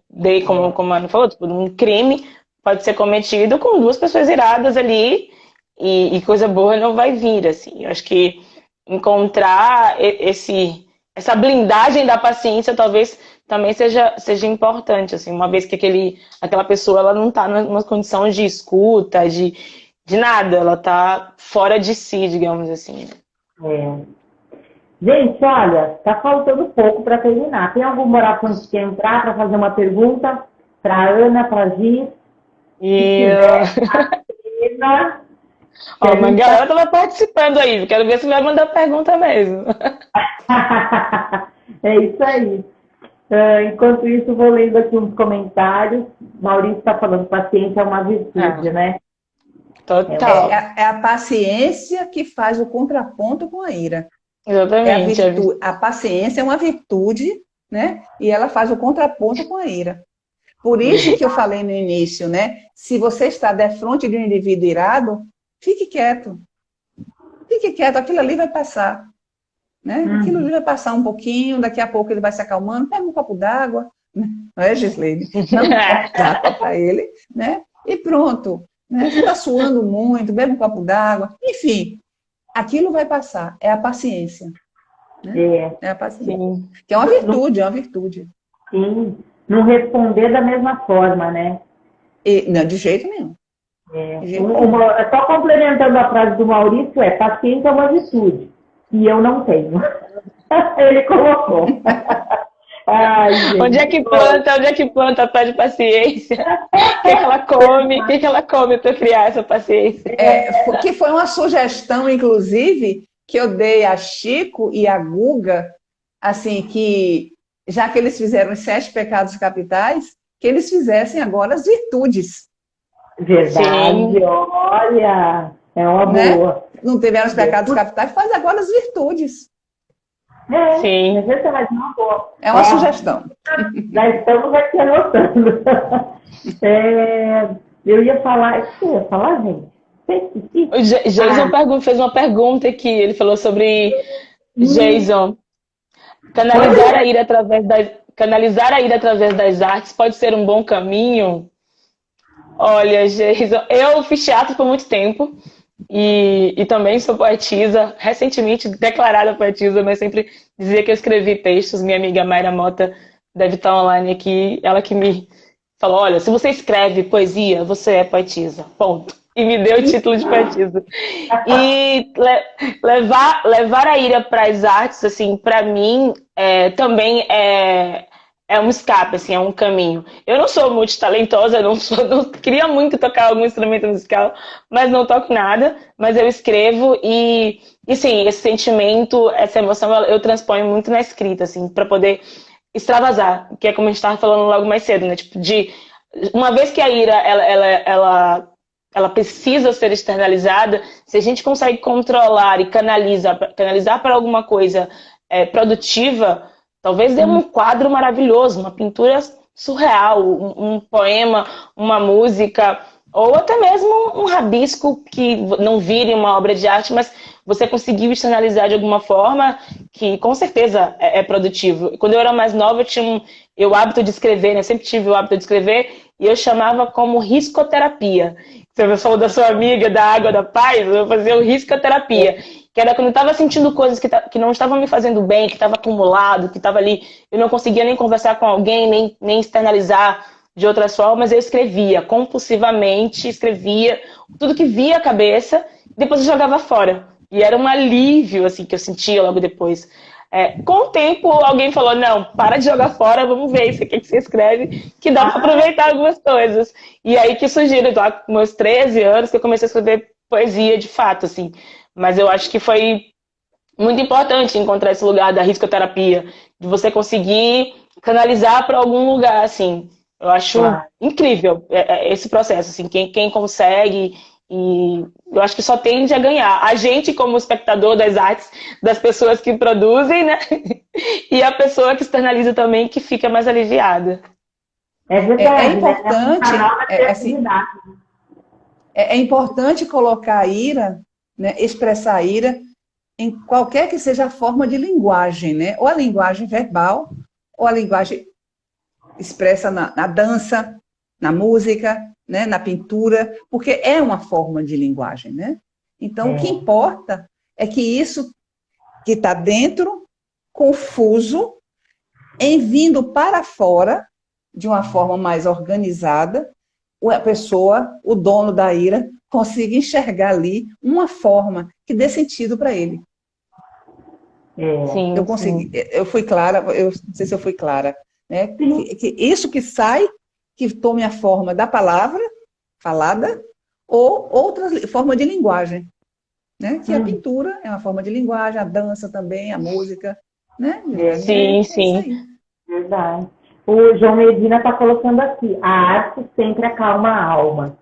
como a Ana falou, tipo, um crime pode ser cometido com duas pessoas iradas ali e coisa boa não vai vir, assim. Eu acho que encontrar essa blindagem da paciência talvez também seja importante, assim, uma vez que aquela pessoa ela não está numa condição de escuta, de nada, ela está fora de si, digamos assim. Gente, olha, tá faltando pouco para terminar. Tem algum moraponte que quer entrar para fazer uma pergunta para Ana, para Gi? Ó, mas a galera tava participando aí, quero ver se vai mandar pergunta mesmo. É isso aí. Enquanto isso, vou lendo aqui uns comentários. Maurício está falando, paciência é uma virtude, né? Total. É a paciência que faz o contraponto com a ira. Exatamente. A paciência é uma virtude, né? E ela faz o contraponto com a ira. Por isso que eu falei no início, né? Se você está defronte de um indivíduo irado, fique quieto. Fique quieto, aquilo ali vai passar. Né? Aquilo ali vai passar um pouquinho, daqui a pouco ele vai se acalmando, pega um copo d'água, não é, Gislaine? Dá um copo d'água para ele, né? E pronto. Né? Você está suando muito, bebe um copo d'água, enfim, aquilo vai passar, é a paciência. Né? É a paciência. Sim. Que é uma virtude, é uma virtude. Sim, não responder da mesma forma, né? Não, de jeito nenhum. Só complementando a frase do Maurício, paciência é uma virtude. E eu não tenho. Ele colocou. Ai, gente. Onde é que planta pede paciência? O que ela come? O que ela come para criar essa paciência? Que foi uma sugestão, inclusive, que eu dei a Chico e a Guga, assim, que já que eles fizeram os 7 pecados capitais, que eles fizessem agora as virtudes. Verdade, sim. Olha, é uma boa. Não tiveram os pecados capitais, faz agora as virtudes. Sim. Uma boa. É uma sugestão. Já estamos aqui anotando. Eu ia falar, gente? Jason fez uma pergunta aqui, ele falou sobre Jason. Canalizar a ira através das artes pode ser um bom caminho? Olha, Jason, eu fiz teatro por muito tempo. E também sou poetisa, recentemente declarada poetisa, mas sempre dizia que eu escrevi textos. Minha amiga Mayra Mota deve estar online aqui, ela que me falou, olha, se você escreve poesia, você é poetisa, ponto. E me deu o título de poetisa. E levar a ira para as artes, assim, para mim, também é um escape, assim, é um caminho. Eu não sou multitalentosa, não queria muito tocar algum instrumento musical, mas não toco nada, mas eu escrevo e E sim, esse sentimento, essa emoção, eu transponho muito na escrita, assim, para poder extravasar, que é como a gente estava falando logo mais cedo, né? Tipo, uma vez que a ira, ela precisa ser externalizada, se a gente consegue controlar e canalizar para alguma coisa produtiva, talvez dê um quadro maravilhoso, uma pintura surreal, um poema, uma música, ou até mesmo um rabisco que não vire uma obra de arte, mas você conseguiu externalizar de alguma forma que com certeza é produtivo. Quando eu era mais nova, eu tinha o hábito de escrever, né? Eu sempre tive o hábito de escrever, e eu chamava como riscoterapia. Você falou da sua amiga, da água da paz, eu fazia o riscoterapia. Que era quando eu estava sentindo coisas que não estavam me fazendo bem, que estava acumulado, que estava ali, eu não conseguia nem conversar com alguém, nem externalizar de outras formas, eu escrevia compulsivamente, escrevia tudo que via a cabeça, depois eu jogava fora. E era um alívio assim que eu sentia logo depois. Com o tempo, alguém falou, não, para de jogar fora, vamos ver isso aqui que você escreve, que dá para aproveitar algumas coisas. E aí que surgiram, lá com meus 13 anos, que eu comecei a escrever poesia de fato, assim. Mas eu acho que foi muito importante encontrar esse lugar da riscoterapia, de você conseguir canalizar para algum lugar, assim. Eu acho incrível esse processo, assim, quem consegue, e eu acho que só tende a ganhar. A gente, como espectador das artes, das pessoas que produzem, né? E a pessoa que externaliza também, que fica mais aliviada. É verdade, É importante, né? assim, é importante colocar a ira, né, expressar a ira em qualquer que seja a forma de linguagem, né? Ou a linguagem verbal, ou a linguagem expressa na dança, na música, né, na pintura, porque é uma forma de linguagem, né? Então, o que importa é que isso que está dentro, confuso, em vindo para fora, de uma forma mais organizada, a pessoa, o dono da ira, consiga enxergar ali uma forma que dê sentido para ele. Sim, eu consegui, eu fui clara, eu não sei se eu fui clara, né? Que isso que sai, que tome a forma da palavra falada ou outra forma de linguagem, né? Que a pintura é uma forma de linguagem, a dança também, a música, né? Sim, sim. Verdade. O João Medina está colocando aqui, a arte sempre acalma a alma.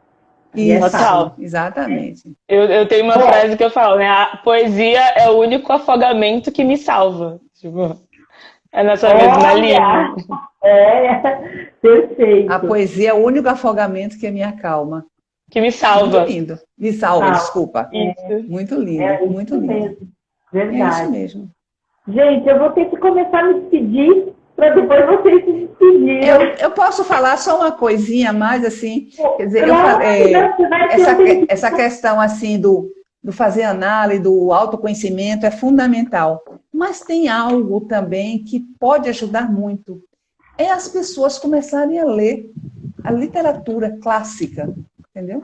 Isso, total. Exatamente. Eu tenho uma frase que eu falo, né? A poesia é o único afogamento que me salva. Tipo, é nessa mesma linha. Perfeito. A poesia é o único afogamento que me acalma. Que me salva. Muito lindo. Me salva, desculpa. Isso. Muito lindo, muito lindo. Mesmo. Verdade. É isso mesmo. Gente, eu vou ter que começar a me despedir para depois vocês se despedirem. Eu posso falar só uma coisinha mais, assim, quer dizer, essa questão, assim, do fazer análise, do autoconhecimento é fundamental. Mas tem algo também que pode ajudar muito. É as pessoas começarem a ler a literatura clássica, entendeu?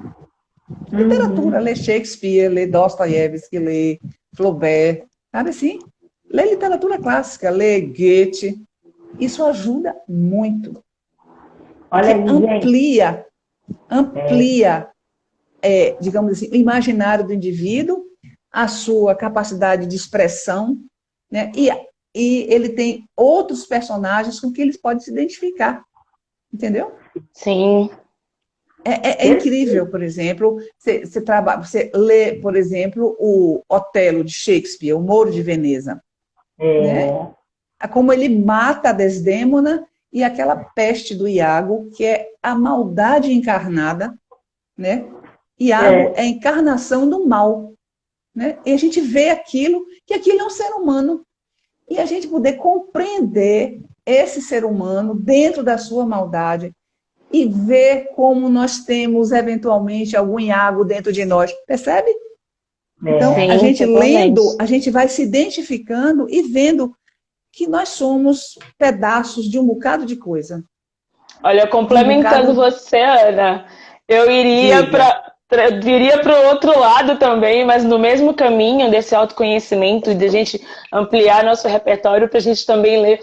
Literatura, ler Shakespeare, ler Dostoiévski, ler Flaubert, sabe assim? Ler literatura clássica, ler Goethe. Isso ajuda muito. Olha aí, amplia, digamos assim, o imaginário do indivíduo, a sua capacidade de expressão, né? E ele tem outros personagens com que eles podem se identificar. Entendeu? Sim. É incrível, por exemplo, você lê, por exemplo, o Otelo de Shakespeare, o Mouro de Veneza. Né? Como ele mata a Desdémona e aquela peste do Iago, que é a maldade encarnada, né? Iago é a encarnação do mal, né? E a gente vê que aquilo é um ser humano. E a gente poder compreender esse ser humano dentro da sua maldade e ver como nós temos, eventualmente, algum Iago dentro de nós. Percebe? Então, Sim, a gente totalmente. lendo, a gente vai se identificando e vendo que nós somos pedaços de um bocado de coisa. Olha, complementando você, Ana, eu iria para o outro lado também, mas no mesmo caminho desse autoconhecimento, de a gente ampliar nosso repertório para a gente também ler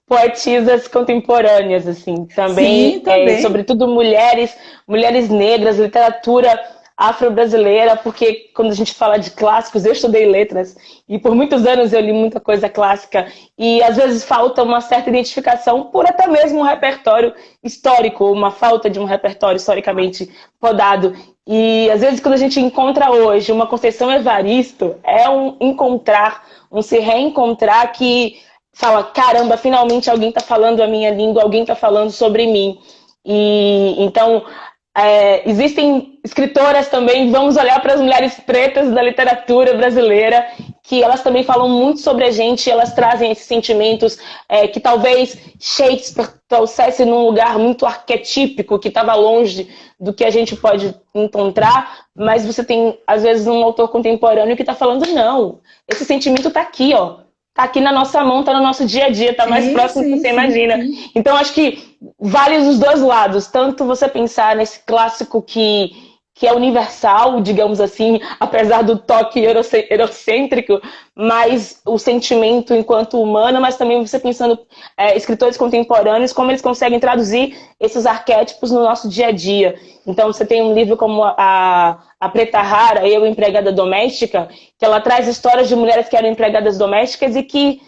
poetisas contemporâneas, assim, também, Sim, também. Sobretudo mulheres negras, literatura afro-brasileira, porque quando a gente fala de clássicos, eu estudei letras e por muitos anos eu li muita coisa clássica e às vezes falta uma certa identificação por até mesmo um repertório histórico, uma falta de um repertório historicamente podado. E às vezes quando a gente encontra hoje uma Conceição Evaristo, é um encontrar, um se reencontrar que fala, caramba, finalmente alguém está falando a minha língua, alguém está falando sobre mim. E então existem escritoras também, vamos olhar para as mulheres pretas da literatura brasileira, que elas também falam muito sobre a gente, elas trazem esses sentimentos que talvez Shakespeare trouxesse num lugar muito arquetípico, que estava longe do que a gente pode encontrar, mas você tem, às vezes, um autor contemporâneo que está falando, não, esse sentimento está aqui, ó. Tá aqui na nossa mão, tá no nosso dia a dia, tá mais próximo do que você imagina. Então, acho que vale os dois lados. Tanto você pensar nesse clássico que é universal, digamos assim, apesar do toque eurocêntrico, mas o sentimento enquanto humano, mas também você pensando escritores contemporâneos, como eles conseguem traduzir esses arquétipos no nosso dia a dia. Então, você tem um livro como a Preta Rara, Eu, Empregada Doméstica, que ela traz histórias de mulheres que eram empregadas domésticas e que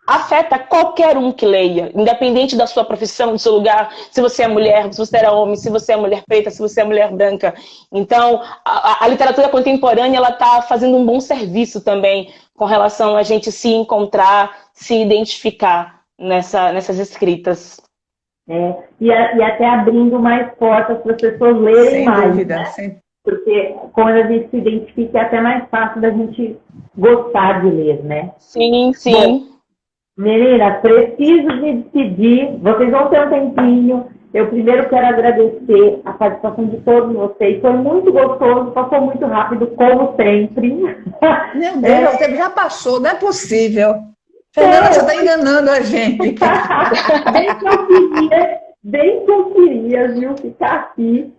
afeta qualquer um que leia, independente da sua profissão, do seu lugar, se você é mulher, se você era homem, se você é mulher preta, se você é mulher branca. Então, a literatura contemporânea, ela está fazendo um bom serviço também com relação a gente se encontrar, se identificar nessas escritas. E até abrindo mais portas para as pessoas lerem Sem mais, dúvida, né? Porque quando a gente se identifica é até mais fácil da gente gostar de ler, né? Sim, sim. Bom, meninas, preciso me despedir. Vocês vão ter um tempinho. Eu primeiro quero agradecer a participação de todos vocês. Foi muito gostoso, passou muito rápido, como sempre. Meu Deus, o tempo já passou, não é possível. Fernanda, você está enganando a gente. Bem que eu queria, viu, ficar aqui.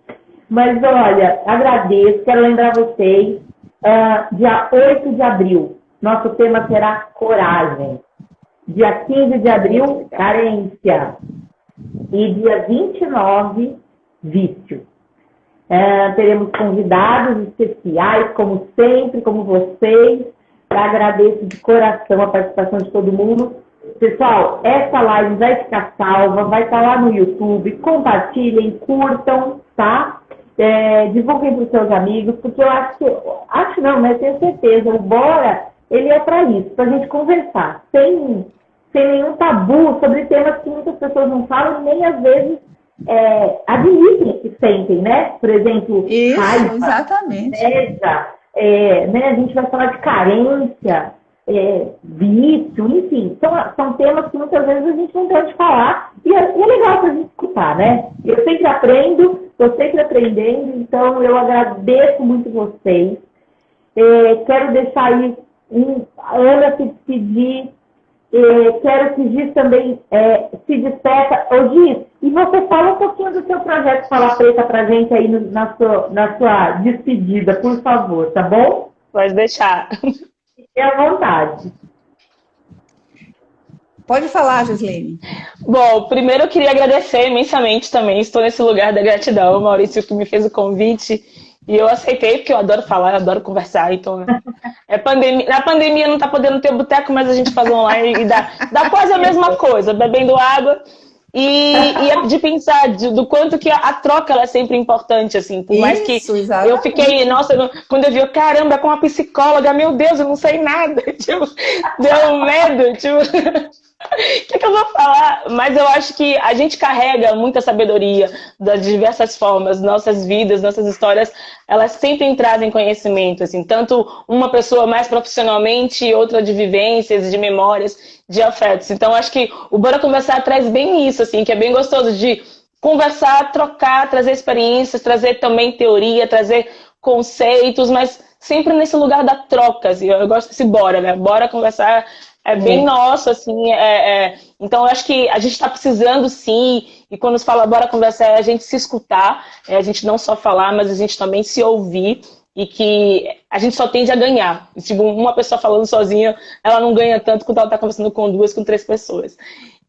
Mas olha, agradeço, quero lembrar vocês, dia 8 de abril, nosso tema será coragem. Dia 15 de abril, carência. E dia 29, vício. Teremos convidados especiais, como sempre, como vocês. Agradeço de coração a participação de todo mundo. Pessoal, essa live vai ficar salva, vai estar lá no YouTube. Compartilhem, curtam, tá? Divulguem para os seus amigos, porque eu acho não, né? Tenho certeza, o Bora, ele é para isso, para a gente conversar, sem nenhum tabu sobre temas que muitas pessoas não falam, nem às vezes admitem que sentem, né? Por exemplo, isso, raiva, exatamente. inveja, né? A gente vai falar de carência, vício, enfim, são temas que muitas vezes a gente não pode falar e é legal para a gente escutar, né? Eu sempre aprendo, estou sempre aprendendo, então eu agradeço muito vocês. Quero deixar aí Ana se despedir, quero que Giz também se despeça. Ô Giz, e você fala um pouquinho do seu projeto Fala Preta pra gente aí na sua despedida, por favor, tá bom? Pode deixar. Fique à vontade. Pode falar, Gislene. Bom, primeiro eu queria agradecer imensamente também. Estou nesse lugar da gratidão, Maurício, que me fez o convite. E eu aceitei, porque eu adoro falar, eu adoro conversar. Então, na pandemia não está podendo ter boteco, mas a gente faz online e dá quase a mesma coisa, bebendo água. E é de pensar do quanto que a troca ela é sempre importante, assim. Por mais que exatamente. Eu fiquei, nossa, quando eu vi, caramba, com uma psicóloga, meu Deus, eu não sei nada. Tipo, deu medo, tipo... O que eu vou falar? Mas eu acho que a gente carrega muita sabedoria das diversas formas. Nossas vidas, nossas histórias, elas sempre trazem conhecimento, assim. Tanto uma pessoa mais profissionalmente, outra de vivências, de memórias, de afetos. Então, acho que o Bora Conversar traz bem isso, assim, que é bem gostoso de conversar, trocar, trazer experiências, trazer também teoria, trazer conceitos, mas sempre nesse lugar da troca, assim. Eu gosto desse bora, né? Bora conversar é bem nosso, assim. Então, eu acho que a gente está precisando, sim, e quando se fala bora conversar, é a gente se escutar, a gente não só falar, mas a gente também se ouvir, e que a gente só tende a ganhar. Tipo, uma pessoa falando sozinha, ela não ganha tanto quanto ela está conversando com 2, com 3 pessoas.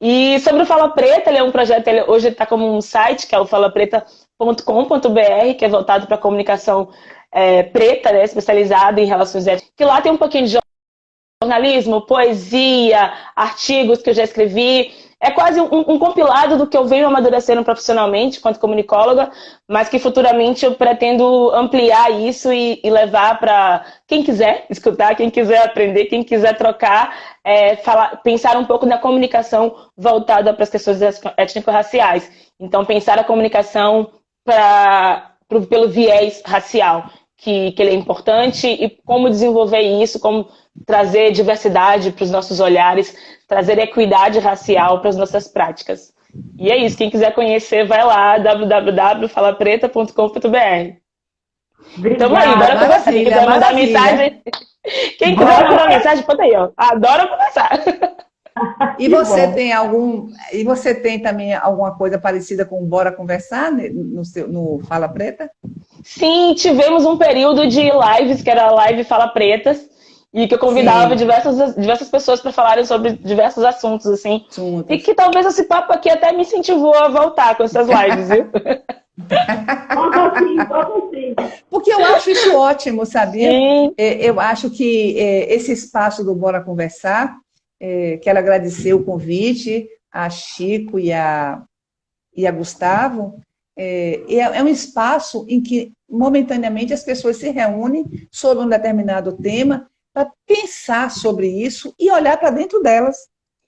E sobre o Fala Preta, ele é um projeto, hoje está como um site, que é o falapreta.com.br, que é voltado para a comunicação preta, né, especializada em relações étnicas. Que lá tem um pouquinho de jornalismo, poesia, artigos que eu já escrevi. É quase um compilado do que eu venho amadurecendo profissionalmente, enquanto comunicóloga, mas que futuramente eu pretendo ampliar isso e levar para quem quiser escutar, quem quiser aprender, quem quiser trocar, pensar um pouco na comunicação voltada para as questões étnico-raciais. Então, pensar a comunicação pelo viés racial, que ele é importante, e como desenvolver isso, como trazer diversidade para os nossos olhares, trazer equidade racial para as nossas práticas. E é isso, quem quiser conhecer, vai lá, www.falapreta.com.br. Então aí, bora conversar. Quem quiser mandar mensagem, pode aí, ó. Adoro conversar. E você tem também alguma coisa parecida com Bora Conversar no Fala Preta? Sim, tivemos um período de lives, que era a live Fala Pretas, e que eu convidava diversas pessoas para falarem sobre diversos assuntos, assim. E que talvez esse papo aqui até me incentivou a voltar com essas lives, viu? Porque eu acho isso ótimo, sabia? Sim. Eu acho que esse espaço do Bora Conversar, quero agradecer o convite a Chico e a Gustavo, é um espaço em que, momentaneamente, as pessoas se reúnem sobre um determinado tema para pensar sobre isso e olhar para dentro delas,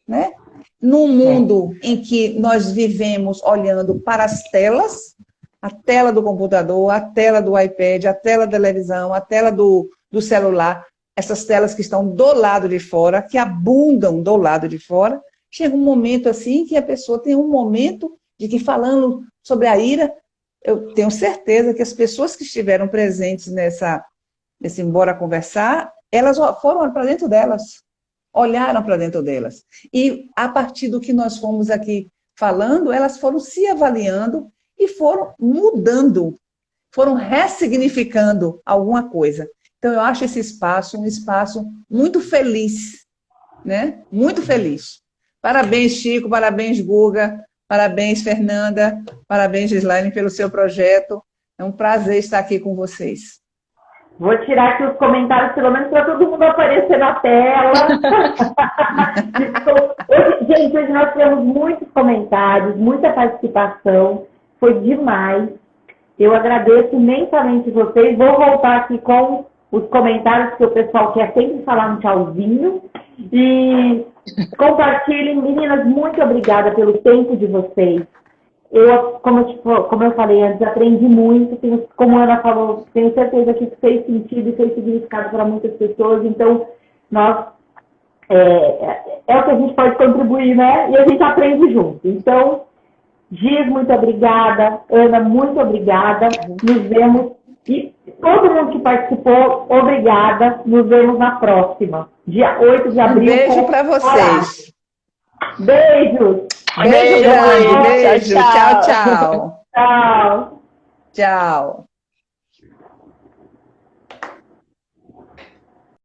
né? Num mundo em que nós vivemos olhando para as telas, a tela do computador, a tela do iPad, a tela da televisão, a tela do celular, essas telas que estão do lado de fora, que abundam do lado de fora, chega um momento assim que a pessoa tem um momento de que, falando sobre a ira, eu tenho certeza que as pessoas que estiveram presentes nesse Bora Conversar, elas foram para dentro delas, olharam para dentro delas. E, a partir do que nós fomos aqui falando, elas foram se avaliando e foram mudando, foram ressignificando alguma coisa. Então, eu acho esse espaço um espaço muito feliz, né? Muito feliz. Parabéns, Chico, parabéns, Guga, parabéns, Fernanda, parabéns, Gislaine, pelo seu projeto. É um prazer estar aqui com vocês. Vou tirar aqui os comentários, pelo menos para todo mundo aparecer na tela. Gente, hoje nós tivemos muitos comentários, muita participação. Foi demais. Eu agradeço imensamente vocês. Vou voltar aqui com os comentários, que o pessoal quer sempre falar um tchauzinho. E compartilhem. Meninas, muito obrigada pelo tempo de vocês. Como eu falei antes, aprendi muito. Como a Ana falou, tenho certeza que isso fez sentido e fez significado para muitas pessoas. Então, é o que a gente pode contribuir, né? E a gente aprende junto. Então, Giz, muito obrigada. Ana, muito obrigada. Nos vemos. E todo mundo que participou, obrigada. Nos vemos na próxima. Dia 8 de abril. Um beijo para vocês. Beijos. Beijo grande. Beijo. Tchau, tchau. Tchau. Tchau.